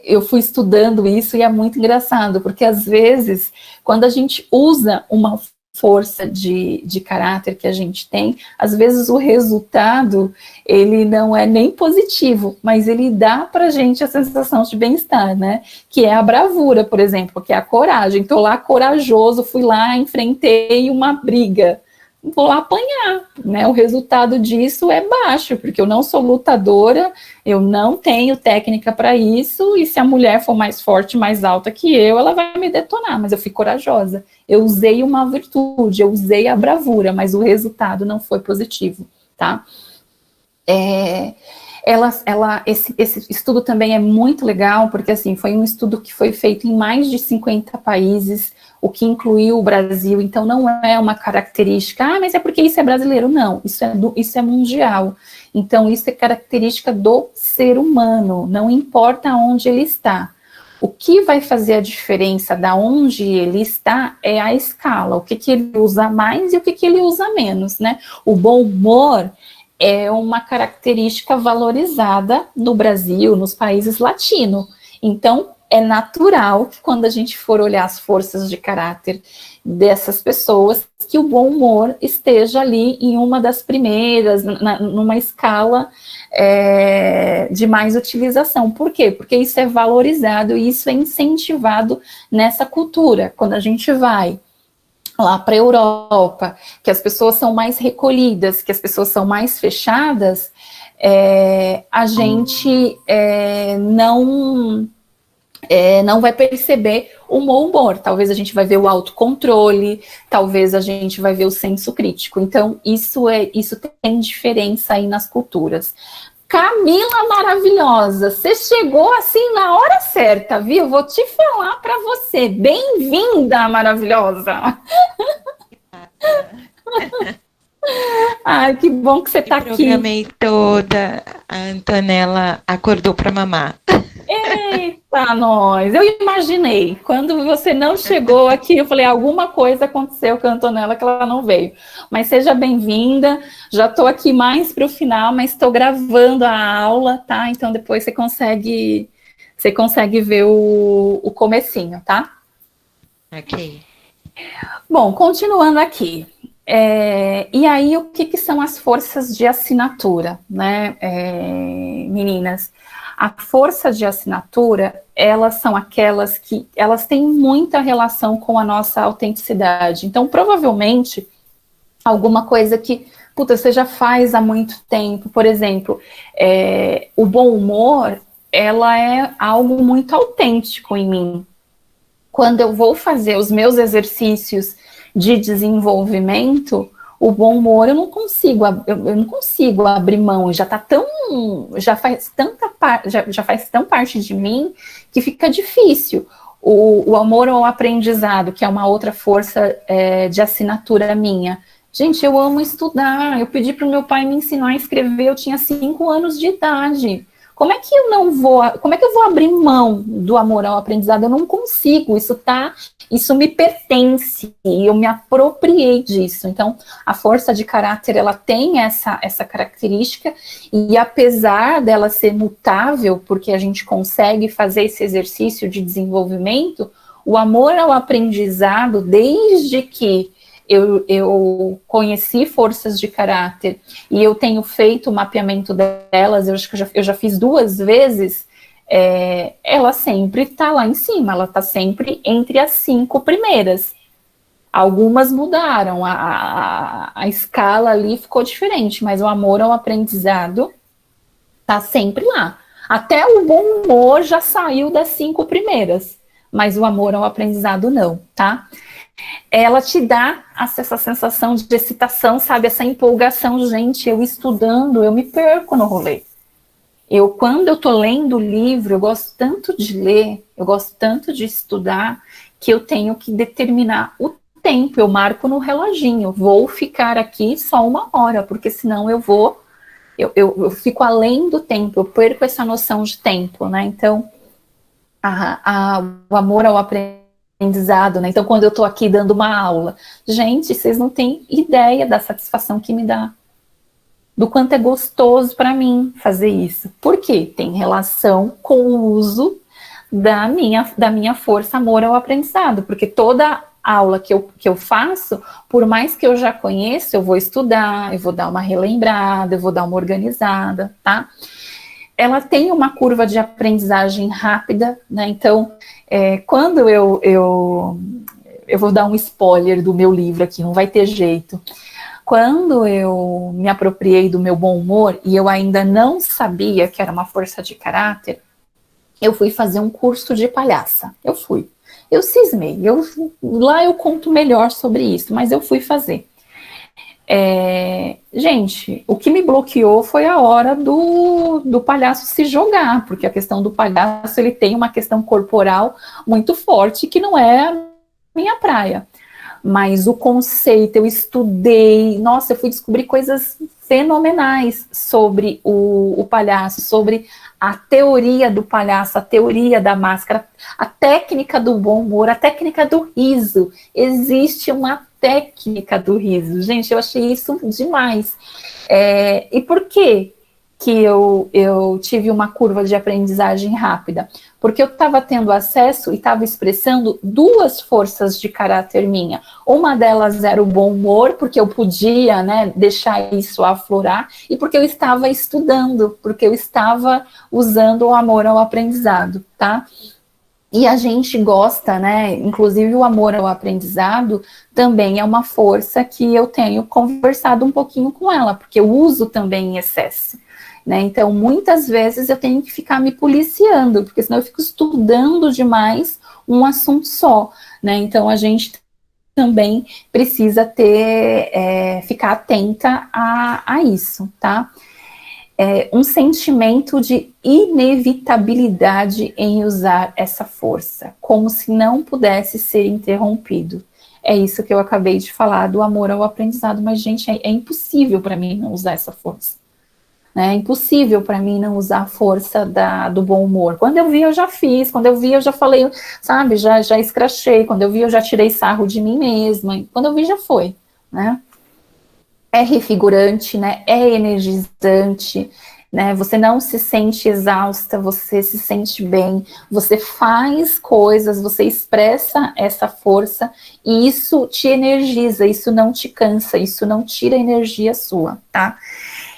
eu fui estudando isso, e é muito engraçado, porque às vezes, quando a gente usa uma força de caráter que a gente tem, às vezes o resultado, ele não é nem positivo, mas ele dá pra gente a sensação de bem-estar, né? Que é a bravura, por exemplo, que é a coragem. Tô lá corajoso, fui lá, enfrentei uma briga, vou lá apanhar, né? O resultado disso é baixo, porque eu não sou lutadora, eu não tenho técnica para isso, e se a mulher for mais forte, mais alta que eu, ela vai me detonar, mas eu fui corajosa. Eu usei uma virtude, eu usei a bravura, mas o resultado não foi positivo, tá? Esse estudo também é muito legal, porque assim, foi um estudo que foi feito em mais de 50 países, o que incluiu o Brasil, então não é uma característica, mas é porque isso é brasileiro, não, isso é mundial, então isso é característica do ser humano, não importa onde ele está. O que vai fazer a diferença da onde ele está é a escala, o que ele usa mais e o que ele usa menos, né? O bom humor é uma característica valorizada no Brasil, nos países latinos. Então, é natural que quando a gente for olhar as forças de caráter dessas pessoas, que o bom humor esteja ali em uma das primeiras, numa escala de mais utilização. Por quê? Porque isso é valorizado e isso é incentivado nessa cultura. Quando a gente vai lá para a Europa, que as pessoas são mais recolhidas, que as pessoas são mais fechadas, a gente não vai perceber o mau humor. Talvez a gente vai ver o autocontrole, talvez a gente vai ver o senso crítico. Então, isso tem diferença aí nas culturas. Camila maravilhosa, você chegou assim na hora certa, viu? Vou te falar para você. Bem-vinda, maravilhosa. Ai, que bom que você está aqui. Programei toda, a Antonella acordou para mamar. Eita, nós! Eu imaginei, quando você não chegou aqui, eu falei, alguma coisa aconteceu com a Antonella que ela não veio. Mas seja bem-vinda, já estou aqui mais para o final, mas estou gravando a aula, tá? Então depois você consegue ver o comecinho, tá? Ok. Bom, continuando aqui. E aí, o que são as forças de assinatura, né, meninas? A força de assinatura, elas são aquelas que, elas têm muita relação com a nossa autenticidade. Então, provavelmente, alguma coisa que, você já faz há muito tempo, por exemplo, o bom humor, ela é algo muito autêntico em mim. Quando eu vou fazer os meus exercícios de desenvolvimento, o bom humor eu não consigo abrir mão, já faz tão parte de mim que fica difícil. O amor ao aprendizado, que é uma outra força de assinatura minha. Gente, eu amo estudar, eu pedi para o meu pai me ensinar a escrever, eu tinha 5 anos de idade. Como é que eu vou abrir mão do amor ao aprendizado? Eu não consigo, isso me pertence, e eu me apropriei disso. Então, a força de caráter, ela tem essa característica, e apesar dela ser mutável, porque a gente consegue fazer esse exercício de desenvolvimento, o amor ao aprendizado, desde que eu conheci forças de caráter e eu tenho feito o mapeamento delas, eu acho que eu já fiz 2 vezes, ela sempre está lá em cima, ela está sempre entre as 5 primeiras. Algumas mudaram, a escala ali ficou diferente, mas o amor ao aprendizado está sempre lá. Até o bom humor já saiu das 5 primeiras, mas o amor ao aprendizado não, tá? Ela te dá essa sensação de excitação, sabe? Essa empolgação, gente, eu estudando, eu me perco no rolê. Quando eu tô lendo o livro, eu gosto tanto de ler, eu gosto tanto de estudar, que eu tenho que determinar o tempo, eu marco no reloginho, vou ficar aqui só 1 hora, porque senão eu fico além do tempo, eu perco essa noção de tempo, né? Então, o amor ao aprendizado, né? Então, quando eu tô aqui dando uma aula, gente, vocês não têm ideia da satisfação que me dá, do quanto é gostoso para mim fazer isso. Por quê? Tem relação com o uso da minha força amor ao aprendizado, porque toda aula que eu faço, por mais que eu já conheça, eu vou estudar, eu vou dar uma relembrada, eu vou dar uma organizada, tá? Ela tem uma curva de aprendizagem rápida, né? Então, quando eu vou dar um spoiler do meu livro aqui, não vai ter jeito. quando eu me apropriei do meu bom humor e eu ainda não sabia que era uma força de caráter, eu fui fazer um curso de palhaça. Eu cismei. Lá eu conto melhor sobre isso, mas eu fui fazer. Gente, o que me bloqueou foi a hora do palhaço se jogar, porque a questão do palhaço, ele tem uma questão corporal muito forte, que não é a minha praia. Mas o conceito, eu estudei, nossa, eu fui descobrir coisas fenomenais sobre o palhaço, sobre a teoria do palhaço, a teoria da máscara, a técnica do bom humor, a técnica do riso. Existe uma técnica do riso. Gente, eu achei isso demais. E por quê que eu tive uma curva de aprendizagem rápida? Porque eu estava tendo acesso e estava expressando duas forças de caráter minha. Uma delas era o bom humor, porque eu podia, né, deixar isso aflorar, e porque eu estava estudando, porque eu estava usando o amor ao aprendizado, tá? E a gente gosta, né, inclusive o amor ao aprendizado também é uma força que eu tenho conversado um pouquinho com ela, porque eu uso também em excesso. Né? Então, muitas vezes eu tenho que ficar me policiando, porque senão eu fico estudando demais um assunto só, né? Então, a gente também precisa ficar atenta a isso, tá? Um sentimento de inevitabilidade em usar essa força, como se não pudesse ser interrompido. É isso que eu acabei de falar do amor ao aprendizado, mas, gente, é impossível para mim não usar essa força. É impossível para mim não usar a força do bom humor. Quando eu vi, eu já fiz. Quando eu vi, eu já falei, sabe, já escrachei. Quando eu vi, eu já tirei sarro de mim mesma. Quando eu vi, já foi, né? É refigurante, né? É energizante, né? Você não se sente exausta, você se sente bem. Você faz coisas, você expressa essa força e isso te energiza, isso não te cansa, isso não tira energia sua, tá?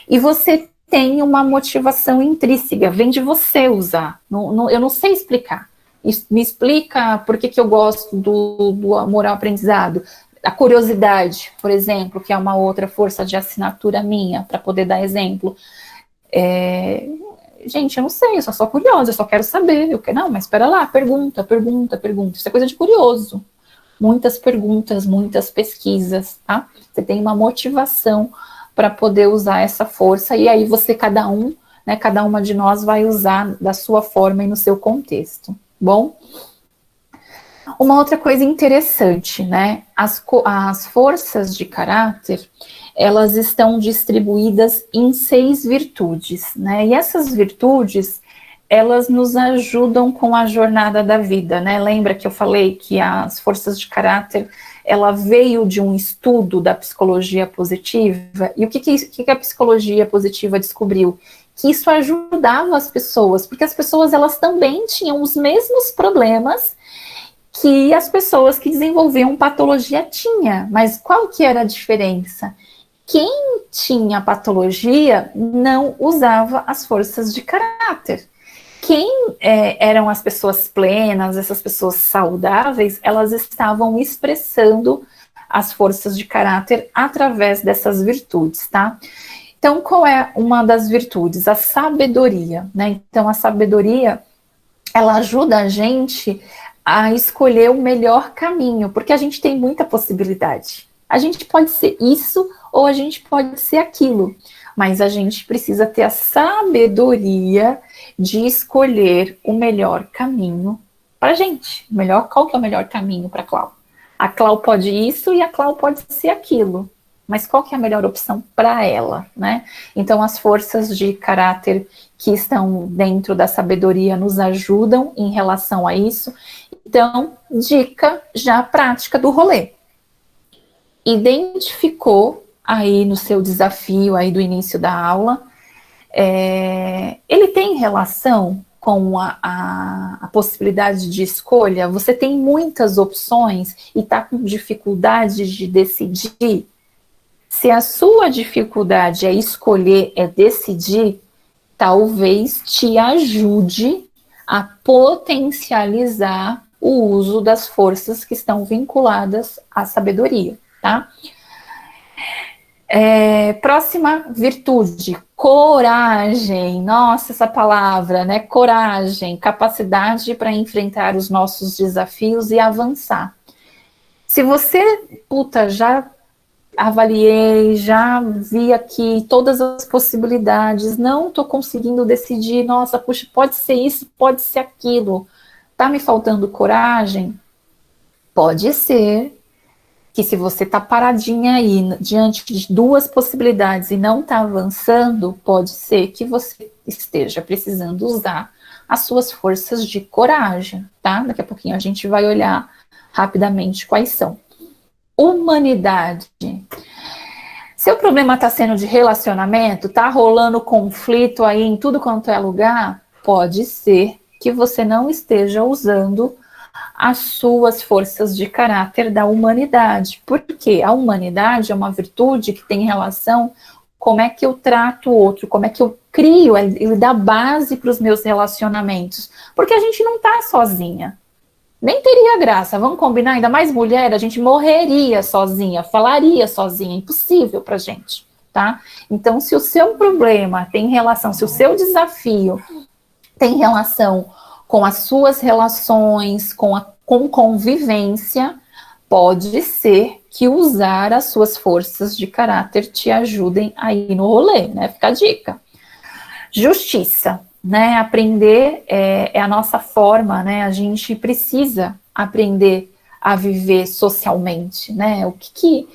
E você tem uma motivação intrínseca, vem de você usar. Eu não sei explicar. Me explica por que eu gosto do amor ao aprendizado. A curiosidade, por exemplo, que é uma outra força de assinatura minha, para poder dar exemplo. Gente, eu não sei, eu só sou curiosa, eu só quero saber. Não, mas espera lá, pergunta. Isso é coisa de curioso. Muitas perguntas, muitas pesquisas, tá? Você tem uma motivação para poder usar essa força, e aí cada uma de nós vai usar da sua forma e no seu contexto, bom? Uma outra coisa interessante, né, as forças de caráter, elas estão distribuídas em 6 virtudes, né, e essas virtudes, elas nos ajudam com a jornada da vida, né, lembra que eu falei que as forças de caráter, ela veio de um estudo da psicologia positiva, e o que a psicologia positiva descobriu? Que isso ajudava as pessoas, porque as pessoas, elas também tinham os mesmos problemas que as pessoas que desenvolviam patologia tinham, mas qual que era a diferença? Quem tinha patologia não usava as forças de caráter. Quem eram as pessoas plenas, essas pessoas saudáveis, elas estavam expressando as forças de caráter através dessas virtudes, tá? Então, qual é uma das virtudes? A sabedoria, né? Então, a sabedoria, ela ajuda a gente a escolher o melhor caminho, porque a gente tem muita possibilidade. A gente pode ser isso ou a gente pode ser aquilo, mas a gente precisa ter a sabedoria de escolher o melhor caminho para a gente. Qual que é o melhor caminho para a Clau? A Clau pode isso e a Clau pode ser aquilo, mas qual que é a melhor opção para ela, né? Então, as forças de caráter que estão dentro da sabedoria nos ajudam em relação a isso. Então, dica já prática do rolê. Identificou aí no seu desafio aí do início da aula, ele tem relação com a possibilidade de escolha? Você tem muitas opções e está com dificuldade de decidir? Se a sua dificuldade é escolher, é decidir, talvez te ajude a potencializar o uso das forças que estão vinculadas à sabedoria, tá? Próxima virtude, coragem. Nossa, essa palavra, né? Coragem, capacidade para enfrentar os nossos desafios e avançar. Se você, já avaliei, já vi aqui todas as possibilidades, não estou conseguindo decidir, nossa, puxa, pode ser isso, pode ser aquilo, tá me faltando coragem? Pode ser que se você está paradinha aí, diante de duas possibilidades e não está avançando, pode ser que você esteja precisando usar as suas forças de coragem, tá? Daqui a pouquinho a gente vai olhar rapidamente quais são. Humanidade. Seu problema está sendo de relacionamento, está rolando conflito aí em tudo quanto é lugar, pode ser que você não esteja usando as suas forças de caráter da humanidade, porque a humanidade é uma virtude que tem relação como é que eu trato o outro, como é que eu crio, ele dá base para os meus relacionamentos, porque a gente não está sozinha, nem teria graça, vamos combinar, ainda mais mulher, a gente morreria sozinha, falaria sozinha, impossível para a gente, tá? Então, se o seu problema tem relação, se o seu desafio tem relação com as suas relações, com convivência, pode ser que usar as suas forças de caráter te ajudem aí no rolê, né? Fica a dica. Justiça, né? Aprender é a nossa forma, né? A gente precisa aprender a viver socialmente, né? O que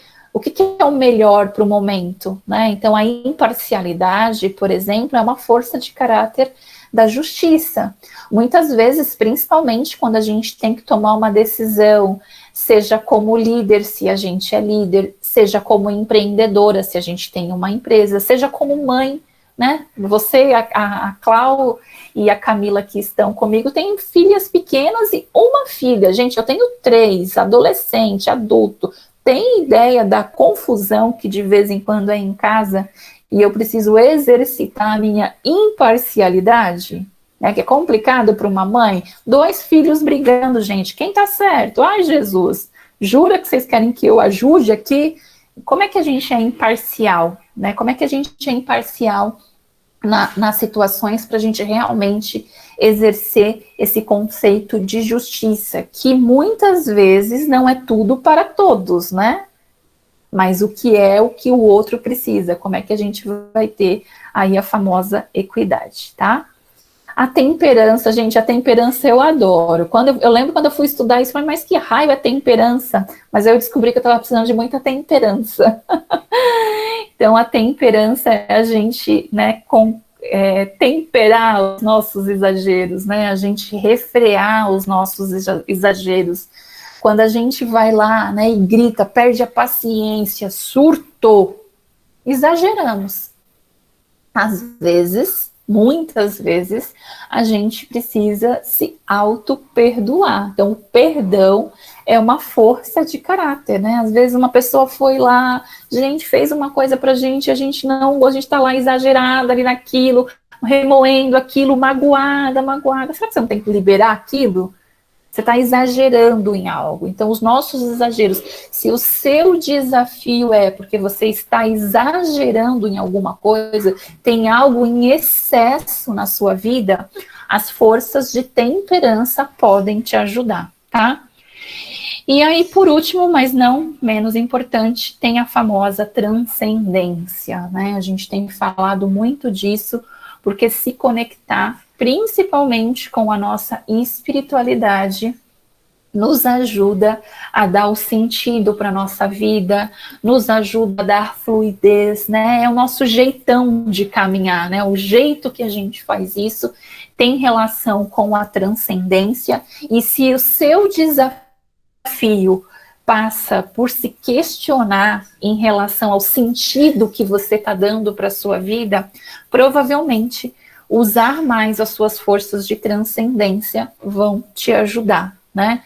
é o melhor para o momento, né? Então, a imparcialidade, por exemplo, é uma força de caráter da justiça. Muitas vezes, principalmente quando a gente tem que tomar uma decisão, seja como líder, se a gente é líder, seja como empreendedora, se a gente tem uma empresa, seja como mãe, né? Você, a Clau e a Camila que estão comigo, têm filhas pequenas e uma filha. Gente, eu tenho 3, adolescente, adulto. Tem ideia da confusão que de vez em quando é em casa e eu preciso exercitar a minha imparcialidade, né, que é complicado para uma mãe, 2 filhos brigando, gente, quem tá certo? Ai, Jesus, jura que vocês querem que eu ajude aqui? Como é que a gente é imparcial, né? Como é que a gente é imparcial nas situações para a gente realmente exercer esse conceito de justiça, que muitas vezes não é tudo para todos, né? Mas o que o outro precisa, como é que a gente vai ter aí a famosa equidade, tá? A temperança, gente, a temperança eu adoro. Eu lembro quando eu fui estudar isso, mas que raio é temperança? Mas eu descobri que eu estava precisando de muita temperança. Então, a temperança é a gente, né, temperar os nossos exageros, né, a gente refrear os nossos exageros. Quando a gente vai lá, né, e grita, perde a paciência, surtou, exageramos. Às vezes, muitas vezes, a gente precisa se auto-perdoar. Então, o perdão é uma força de caráter, né? Às vezes uma pessoa foi lá, gente, fez uma coisa pra gente, a gente tá lá exagerada ali naquilo, remoendo aquilo, magoada. Será que você não tem que liberar aquilo? Você está exagerando em algo. Então, os nossos exageros, se o seu desafio é porque você está exagerando em alguma coisa, tem algo em excesso na sua vida, as forças de temperança podem te ajudar, tá? E aí, por último, mas não menos importante, tem a famosa transcendência, né? A gente tem falado muito disso, porque se conectar principalmente com a nossa espiritualidade, nos ajuda a dar o sentido para a nossa vida, nos ajuda a dar fluidez, né? É o nosso jeitão de caminhar, né? O jeito que a gente faz isso tem relação com a transcendência, e se o seu desafio passa por se questionar em relação ao sentido que você está dando para a sua vida, provavelmente usar mais as suas forças de transcendência vão te ajudar, né?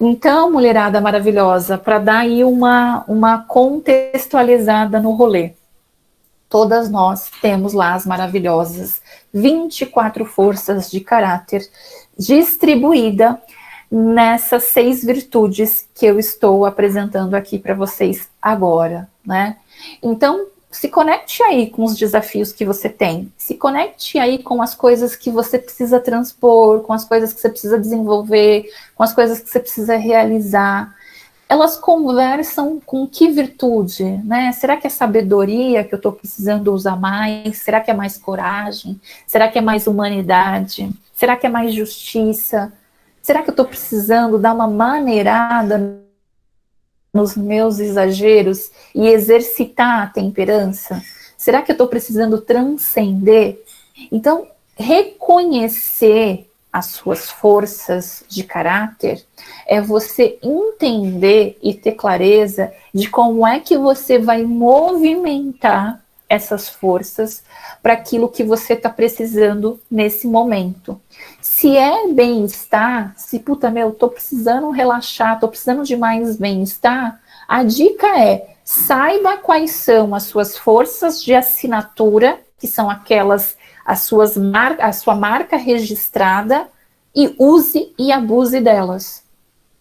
Então, mulherada maravilhosa, para dar aí uma contextualizada no rolê, todas nós temos lá as maravilhosas 24 forças de caráter distribuída nessas 6 virtudes que eu estou apresentando aqui para vocês agora, né? Então, se conecte aí com os desafios que você tem, se conecte aí com as coisas que você precisa transpor, com as coisas que você precisa desenvolver, com as coisas que você precisa realizar. Elas conversam com que virtude, né? Será que é sabedoria que eu estou precisando usar mais? Será que é mais coragem? Será que é mais humanidade? Será que é mais justiça? Será que eu estou precisando dar uma maneirada nos meus exageros e exercitar a temperança? Será que eu estou precisando transcender? Então, reconhecer as suas forças de caráter é você entender e ter clareza de como é que você vai movimentar essas forças para aquilo que você está precisando nesse momento. Se é bem-estar, se puta meu, tô precisando relaxar, tô precisando de mais bem-estar, a dica é: saiba quais são as suas forças de assinatura, que são aquelas, a sua marca registrada, e use e abuse delas,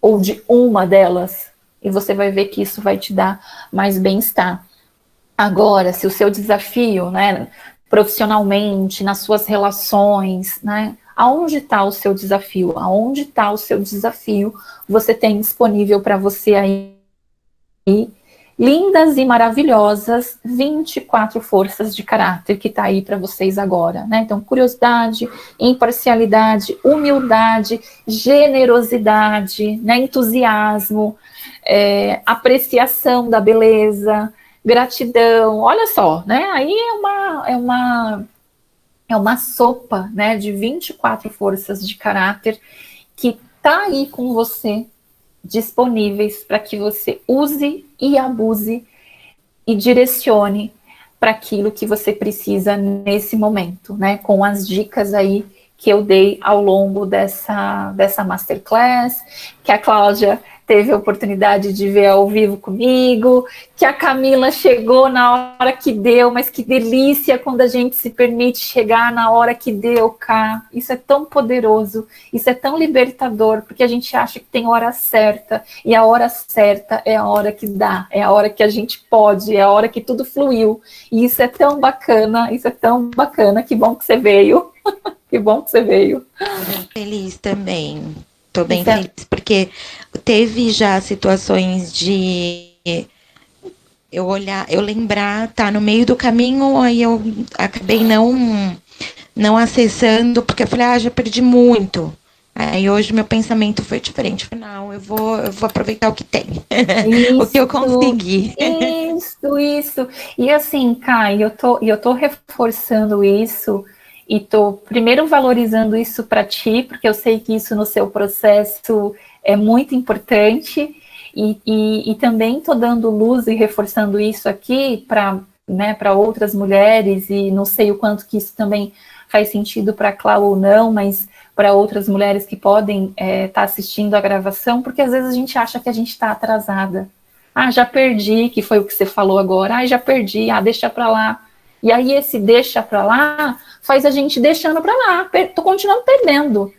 ou de uma delas, e você vai ver que isso vai te dar mais bem-estar. Agora, se o seu desafio, né, profissionalmente, nas suas relações, né, aonde está o seu desafio? Aonde está o seu desafio? Você tem disponível para você aí, lindas e maravilhosas, 24 forças de caráter que está aí para vocês agora, né? Então, curiosidade, imparcialidade, humildade, generosidade, né, entusiasmo, apreciação da beleza, gratidão, olha só, né? Aí é uma sopa, né, de 24 forças de caráter que tá aí com você, disponíveis para que você use e abuse e direcione para aquilo que você precisa nesse momento, né? Com as dicas aí que eu dei ao longo dessa masterclass, que a Cláudia teve a oportunidade de ver ao vivo comigo, que a Camila chegou na hora que deu, mas que delícia quando a gente se permite chegar na hora que deu, cá. Isso é tão poderoso, isso é tão libertador, porque a gente acha que tem hora certa, e a hora certa é a hora que dá, é a hora que a gente pode, é a hora que tudo fluiu, e isso é tão bacana, que bom que você veio, que bom que você veio. Feliz também. Tô bem feliz, porque teve já situações de eu olhar, eu lembrar, tá no meio do caminho, aí eu acabei não acessando, porque eu falei, já perdi muito. Aí hoje meu pensamento foi diferente. Não, eu vou aproveitar o que tem, o que eu consegui. Isso. E assim, Kai, eu tô reforçando isso. E estou primeiro valorizando isso para ti, porque eu sei que isso no seu processo é muito importante, e também estou dando luz e reforçando isso aqui para, né, para outras mulheres, e não sei o quanto que isso também faz sentido para a Clau ou não, mas para outras mulheres que podem estar assistindo a gravação, porque às vezes a gente acha que a gente está atrasada. Já perdi, que foi o que você falou agora, já perdi, deixa para lá. E aí esse deixa para lá faz a gente deixando para lá, tô continuando perdendo.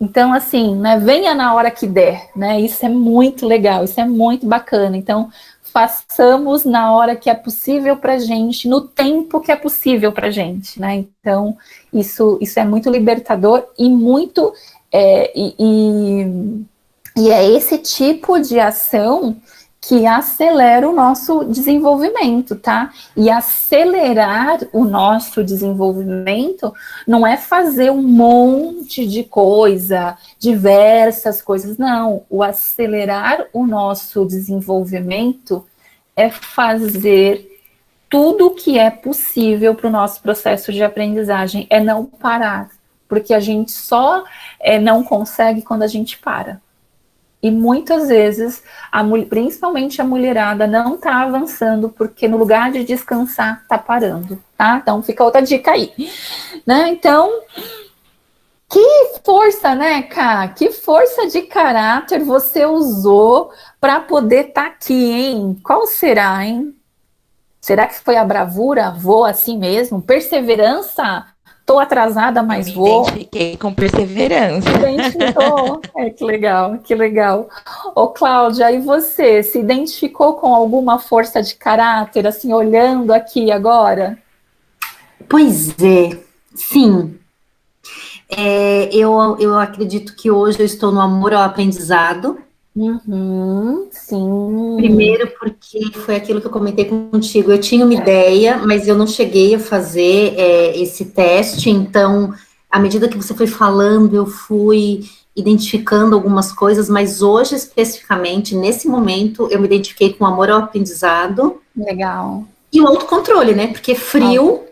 Então, assim, né, venha na hora que der, né, isso é muito legal, isso é muito bacana. Então, façamos na hora que é possível pra gente, no tempo que é possível pra gente, né, então, isso é muito libertador e muito, e é esse tipo de ação que acelera o nosso desenvolvimento, tá? E acelerar o nosso desenvolvimento não é fazer um monte de coisa, diversas coisas, não. O acelerar o nosso desenvolvimento é fazer tudo o que é possível para o nosso processo de aprendizagem, é não parar, porque a gente só não consegue quando a gente para. E muitas vezes, principalmente a mulherada, não está avançando, porque no lugar de descansar, está parando, tá? Então, fica outra dica aí, né? Então, que força, né, Ká? Que força de caráter você usou para poder estar aqui, hein? Qual será, hein? Será que foi a bravura? Vou assim mesmo? Perseverança? tô atrasada, mas vou. Identifiquei com perseverança. Identificou. Que legal, que legal. Ô, Cláudia, e você, se identificou com alguma força de caráter, assim, olhando aqui agora? Pois é, sim. Eu acredito que hoje eu estou no amor ao aprendizado. Sim. Primeiro porque foi aquilo que eu comentei contigo. Eu tinha uma ideia, mas eu não cheguei a fazer esse teste. Então, à medida que você foi falando, eu fui identificando algumas coisas, mas hoje, especificamente, nesse momento, eu me identifiquei com amor ao aprendizado. Legal. E o autocontrole, né? Porque frio,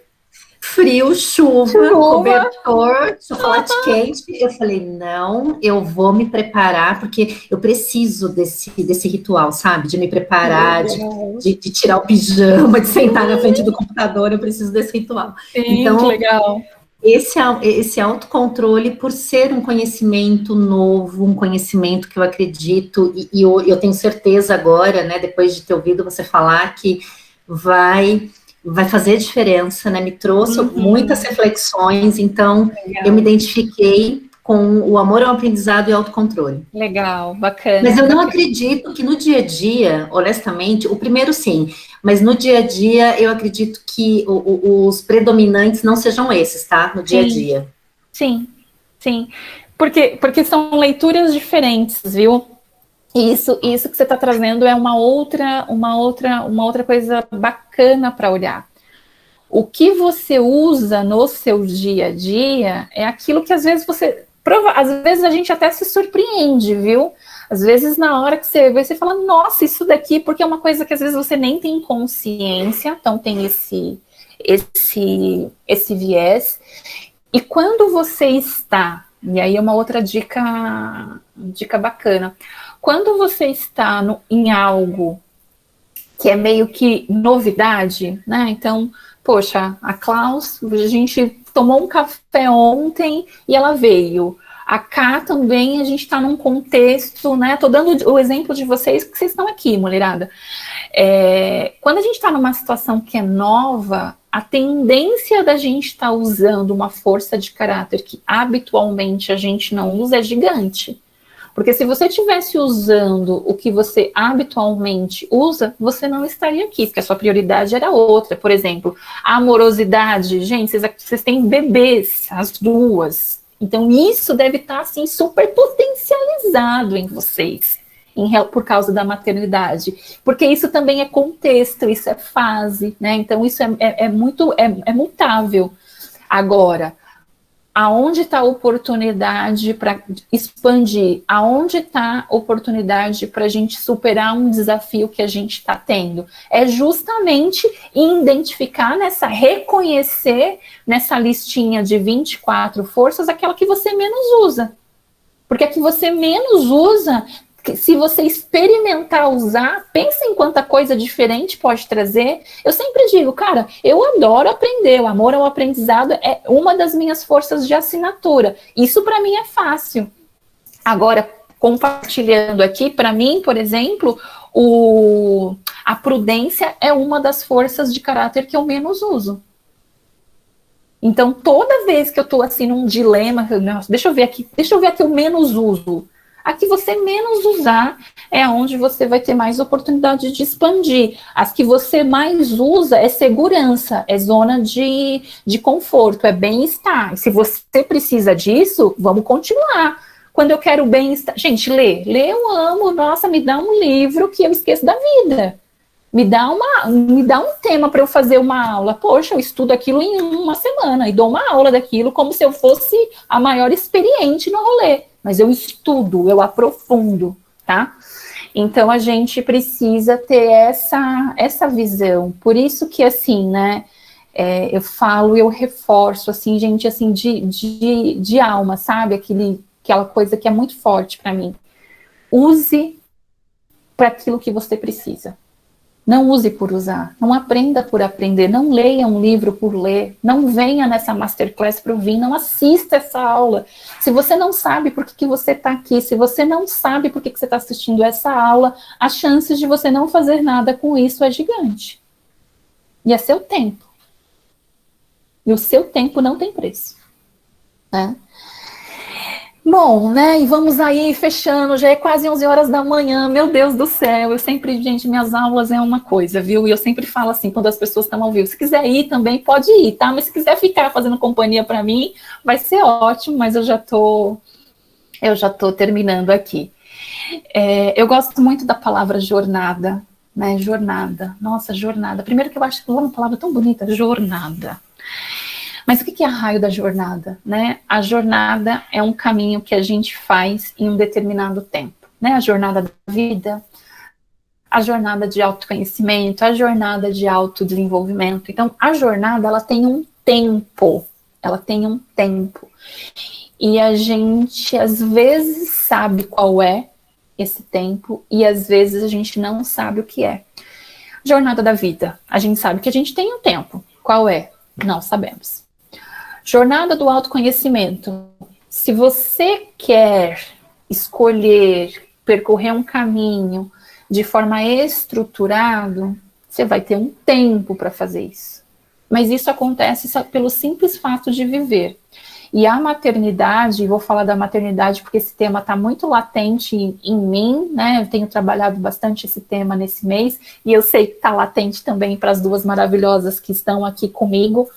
chuva, cobertor, chocolate quente. Eu falei, não, eu vou me preparar, porque eu preciso desse ritual, sabe? De me preparar, de tirar o pijama, de sentar na frente do computador, eu preciso desse ritual. Sim, então, que legal. Esse autocontrole, por ser um conhecimento novo, um conhecimento que eu acredito, e eu tenho certeza agora, né, depois de ter ouvido você falar, que vai fazer diferença, né? Me trouxe muitas reflexões, então eu me identifiquei com o amor ao aprendizado e autocontrole. Legal, bacana. Mas eu não acredito que no dia a dia, honestamente, o primeiro sim, mas no dia a dia eu acredito que os predominantes não sejam esses, tá? No dia a dia. Sim. Porque são leituras diferentes, viu? Isso que você está trazendo é uma outra coisa bacana para olhar. O que você usa no seu dia a dia é aquilo que às vezes às vezes a gente até se surpreende, viu? Às vezes na hora que você vê, você fala, nossa, isso daqui, porque é uma coisa que às vezes você nem tem consciência, então tem esse viés. E quando você está, e aí é uma outra dica bacana, quando você está em algo que é meio que novidade, né? Então, poxa, a Klaus, a gente tomou um café ontem e ela veio. A Cá também, a gente está num contexto, né? Tô dando o exemplo de vocês, que vocês estão aqui, mulherada. Quando a gente está numa situação que é nova, a tendência da gente estar usando uma força de caráter que habitualmente a gente não usa é gigante. Porque se você estivesse usando o que você habitualmente usa, você não estaria aqui, porque a sua prioridade era outra. Por exemplo, a amorosidade. Gente, vocês têm bebês, as duas. Então, isso deve estar, assim, super potencializado em vocês, por causa da maternidade. Porque isso também é contexto, isso é fase, né? Então, isso é mutável. Agora, aonde está a oportunidade para expandir? Aonde está a oportunidade para a gente superar um desafio que a gente está tendo? É justamente identificar reconhecer nessa listinha de 24 forças aquela que você menos usa. Porque a que você menos usa, se você experimentar usar, pensa em quanta coisa diferente pode trazer. Eu sempre digo, cara, eu adoro aprender, o amor ao aprendizado é uma das minhas forças de assinatura. Isso para mim é fácil. Agora, compartilhando aqui, para mim, por exemplo, a prudência é uma das forças de caráter que eu menos uso. Então, toda vez que eu estou assim num dilema, nossa, deixa eu ver aqui eu menos uso. A que você menos usar é onde você vai ter mais oportunidade de expandir. As que você mais usa é segurança, é zona de conforto, é bem-estar. Se você precisa disso, vamos continuar. Quando eu quero bem-estar... Gente, ler eu amo. Nossa, me dá um livro que eu esqueço da vida. Me dá um tema para eu fazer uma aula. Poxa, eu estudo aquilo em uma semana e dou uma aula daquilo como se eu fosse a maior experiente no rolê. Mas eu estudo, eu aprofundo, tá? Então, a gente precisa ter essa visão. Por isso que, assim, né, eu falo, eu reforço, assim, gente, assim, de alma, sabe? Aquela coisa que é muito forte para mim. Use para aquilo que você precisa. Não use por usar, não aprenda por aprender, não leia um livro por ler, não venha nessa masterclass para ouvir, não assista essa aula. Se você não sabe por que você está aqui, se você não sabe por que você está assistindo essa aula, as chances de você não fazer nada com isso é gigante. E é seu tempo. E o seu tempo não tem preço, né? Bom, né, e vamos aí fechando, já é quase 11 horas da manhã, meu Deus do céu, eu sempre, gente, minhas aulas é uma coisa, viu, e eu sempre falo assim, quando as pessoas estão ao vivo, se quiser ir também, pode ir, tá, mas se quiser ficar fazendo companhia para mim, vai ser ótimo, mas eu já tô terminando aqui. Eu gosto muito da palavra jornada, né, jornada, nossa, jornada, primeiro que eu acho que é uma palavra tão bonita, jornada. Mas o que é a raio da jornada, né? A jornada é um caminho que a gente faz em um determinado tempo, né? A jornada da vida, a jornada de autoconhecimento, a jornada de autodesenvolvimento. Então, a jornada, ela tem um tempo, E a gente, às vezes, sabe qual é esse tempo e, às vezes, a gente não sabe o que é. Jornada da vida, a gente sabe que a gente tem um tempo. Qual é? Não sabemos. Jornada do autoconhecimento. Se você quer escolher percorrer um caminho de forma estruturada, você vai ter um tempo para fazer isso. Mas isso acontece só pelo simples fato de viver. E a maternidade, vou falar da maternidade porque esse tema está muito latente em mim, né? Eu tenho trabalhado bastante esse tema nesse mês, e eu sei que está latente também para as duas maravilhosas que estão aqui comigo.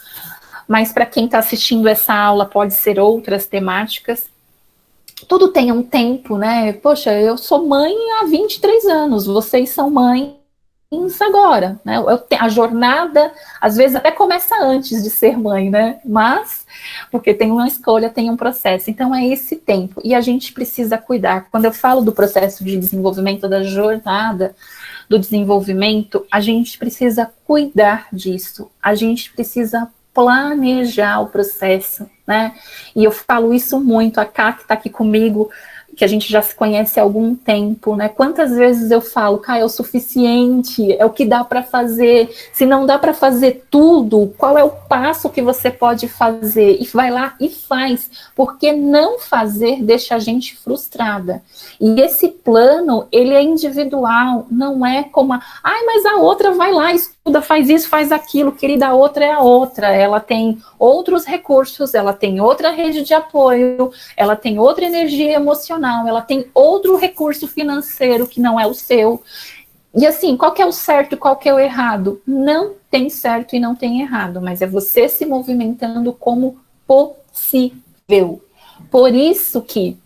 Mas para quem está assistindo essa aula, pode ser outras temáticas. Tudo tem um tempo, né? Poxa, eu sou mãe há 23 anos, vocês são mães agora, né? A jornada, às vezes, até começa antes de ser mãe, né? Mas, porque tem uma escolha, tem um processo. Então, é esse tempo. E a gente precisa cuidar. Quando eu falo do processo de desenvolvimento, da jornada do desenvolvimento, a gente precisa cuidar disso. A gente precisa planejar o processo, né? E eu falo isso muito, a Ká que está aqui comigo, que a gente já se conhece há algum tempo, né? Quantas vezes eu falo, Ká, é o suficiente, é o que dá para fazer. Se não dá para fazer tudo, qual é o passo que você pode fazer? E vai lá e faz, porque não fazer deixa a gente frustrada. E esse plano, ele é individual, não é como mas a outra vai lá, estuda, faz isso, faz aquilo, querida, a outra é a outra, ela tem outros recursos, ela tem outra rede de apoio, ela tem outra energia emocional, ela tem outro recurso financeiro que não é o seu. E assim, qual que é o certo e qual que é o errado? Não tem certo e não tem errado, mas é você se movimentando como possível. Por isso que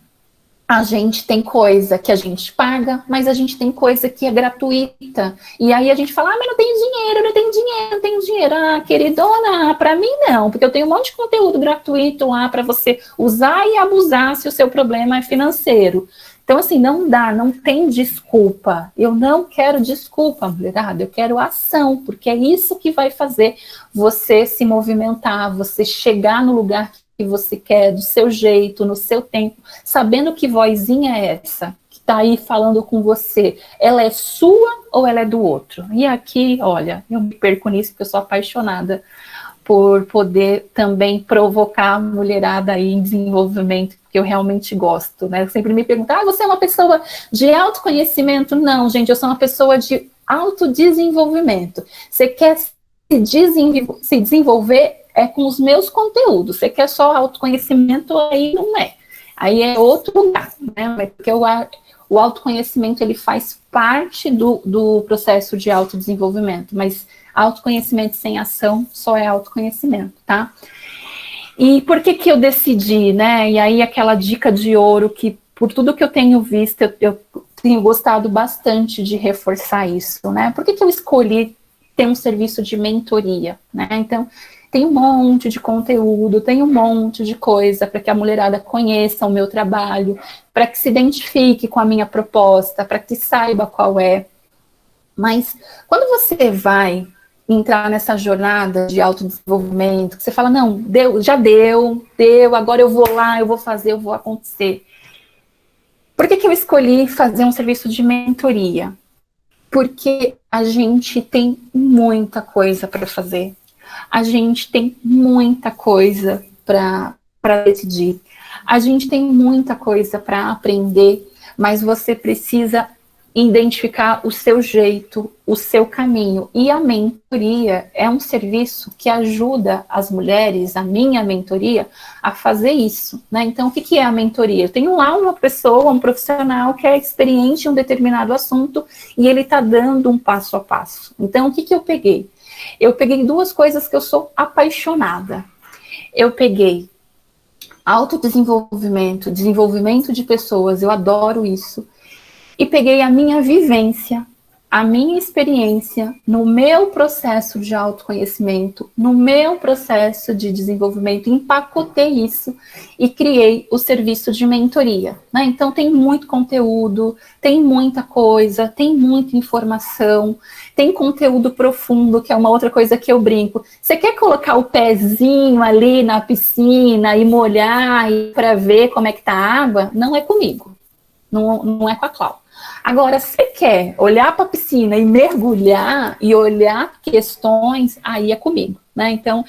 a gente tem coisa que a gente paga, mas a gente tem coisa que é gratuita. E aí a gente fala, mas não tenho dinheiro, não tenho dinheiro. Ah, queridona, para mim não, porque eu tenho um monte de conteúdo gratuito lá para você usar e abusar se o seu problema é financeiro. Então, assim, não dá, não tem desculpa. Eu não quero desculpa, mulherada, eu quero ação, porque é isso que vai fazer você se movimentar, você chegar no lugar que você quer, do seu jeito, no seu tempo, sabendo que vozinha é essa, que está aí falando com você. Ela é sua ou ela é do outro? E aqui, olha, eu me perco nisso porque eu sou apaixonada por poder também provocar a mulherada aí em desenvolvimento, porque eu realmente gosto, né? Eu sempre me pergunto, você é uma pessoa de autoconhecimento? Não, gente, eu sou uma pessoa de autodesenvolvimento. Você quer se desenvolver com os meus conteúdos. Você quer só autoconhecimento, aí não é. Aí é outro lugar, né? Porque o autoconhecimento, ele faz parte do processo de autodesenvolvimento, mas autoconhecimento sem ação só é autoconhecimento, tá? E por que eu decidi, né? E aí aquela dica de ouro que, por tudo que eu tenho visto, eu tenho gostado bastante de reforçar isso, né? Por que eu escolhi ter um serviço de mentoria, né? Então, tem um monte de conteúdo, tem um monte de coisa para que a mulherada conheça o meu trabalho, para que se identifique com a minha proposta, para que saiba qual é. Mas quando você vai entrar nessa jornada de autodesenvolvimento, que você fala, não, já deu, agora eu vou lá, eu vou fazer, eu vou acontecer. Por que eu escolhi fazer um serviço de mentoria? Porque a gente tem muita coisa para fazer. A gente tem muita coisa para decidir. A gente tem muita coisa para aprender, mas você precisa identificar o seu jeito, o seu caminho. E a mentoria é um serviço que ajuda as mulheres, a minha mentoria, a fazer isso, né? Então, o que é a mentoria? Eu tenho lá uma pessoa, um profissional que é experiente em um determinado assunto e ele está dando um passo a passo. Então, o que eu peguei? Eu peguei duas coisas que eu sou apaixonada. Eu peguei autodesenvolvimento, desenvolvimento de pessoas, eu adoro isso. E peguei a minha vivência, a minha experiência no meu processo de autoconhecimento, no meu processo de desenvolvimento, empacotei isso e criei o serviço de mentoria, né? Então tem muito conteúdo, tem muita coisa, tem muita informação, tem conteúdo profundo, que é uma outra coisa que eu brinco. Você quer colocar o pezinho ali na piscina e molhar para ver como é que tá a água? Não é comigo, não é com a Clau. Agora, se você quer olhar para a piscina e mergulhar e olhar questões, aí é comigo, né? Então,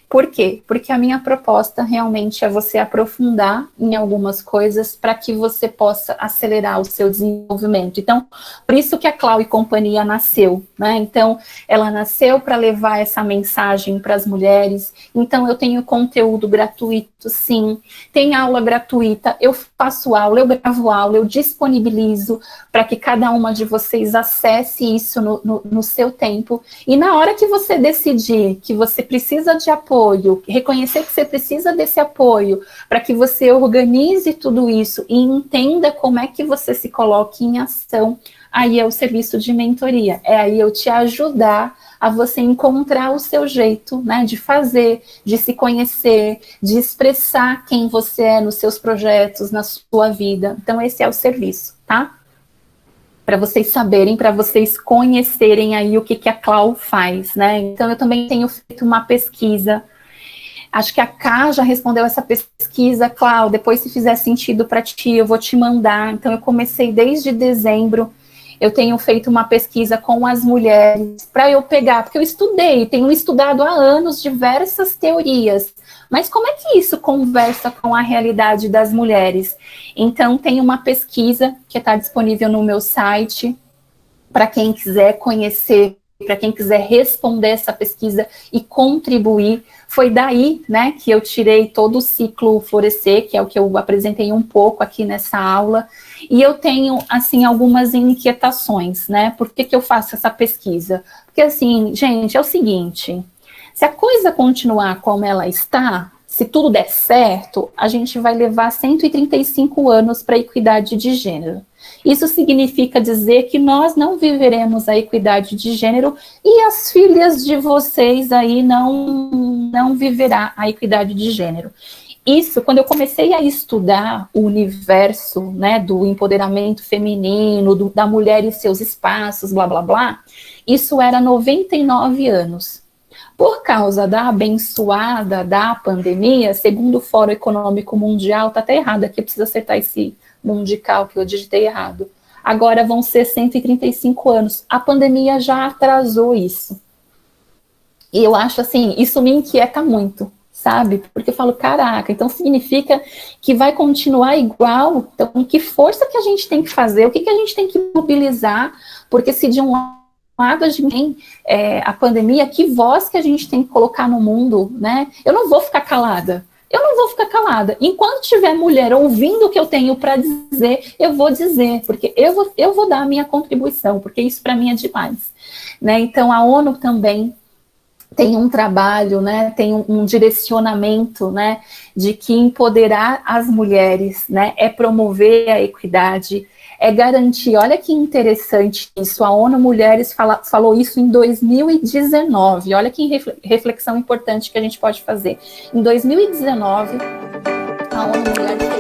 por quê? Porque a minha proposta realmente é você aprofundar em algumas coisas para que você possa acelerar o seu desenvolvimento. Então, por isso que a Clau e Companhia nasceu, né? Então, ela nasceu para levar essa mensagem para as mulheres. Então, eu tenho conteúdo gratuito, sim. Tem aula gratuita, eu faço aula, eu gravo aula, eu disponibilizo para que cada uma de vocês acesse isso no seu tempo. E na hora que você decidir que você precisa de apoio, reconhecer que você precisa desse apoio para que você organize tudo isso e entenda como é que você se coloca em ação, aí é o serviço de mentoria, é aí eu te ajudar a você encontrar o seu jeito, né, de fazer, de se conhecer, de expressar quem você é nos seus projetos, na sua vida. Então esse é o serviço, tá? Para vocês saberem, para vocês conhecerem aí o que a Clau faz, né? Então, eu também tenho feito uma pesquisa. Acho que a Ká já respondeu essa pesquisa. Clau, depois, se fizer sentido para ti, eu vou te mandar. Então, eu comecei desde dezembro. Eu tenho feito uma pesquisa com as mulheres para eu pegar, porque eu tenho estudado há anos diversas teorias. Mas como é que isso conversa com a realidade das mulheres? Então, tem uma pesquisa que está disponível no meu site, para quem quiser conhecer, para quem quiser responder essa pesquisa e contribuir. Foi daí, né, que eu tirei todo o ciclo Florescer, que é o que eu apresentei um pouco aqui nessa aula, e eu tenho, assim, algumas inquietações, né? Por que eu faço essa pesquisa? Porque, assim, gente, é o seguinte... Se a coisa continuar como ela está, se tudo der certo, a gente vai levar 135 anos para a equidade de gênero. Isso significa dizer que nós não viveremos a equidade de gênero e as filhas de vocês aí não viverá a equidade de gênero. Isso, quando eu comecei a estudar o universo, né, do empoderamento feminino, da mulher e seus espaços, blá, blá, blá, isso era 99 anos. Por causa da abençoada da pandemia, segundo o Fórum Econômico Mundial, tá até errado aqui, eu preciso acertar esse mundial que eu digitei errado. Agora vão ser 135 anos. A pandemia já atrasou isso. E eu acho assim, isso me inquieta muito, sabe? Porque eu falo, caraca, então significa que vai continuar igual? Então, que força que a gente tem que fazer? O que a gente tem que mobilizar? Porque se de um lado a gente tem a pandemia, que voz que a gente tem que colocar no mundo, né? Eu não vou ficar calada. Enquanto tiver mulher ouvindo o que eu tenho para dizer, eu vou dizer, porque eu vou dar a minha contribuição, porque isso para mim é demais, né? Então a ONU também tem um trabalho, né, tem um direcionamento, né, de que empoderar as mulheres, né, é promover a equidade, é garantir, olha que interessante isso, a ONU Mulheres falou isso em 2019, olha que reflexão importante que a gente pode fazer. Em 2019, a ONU Mulheres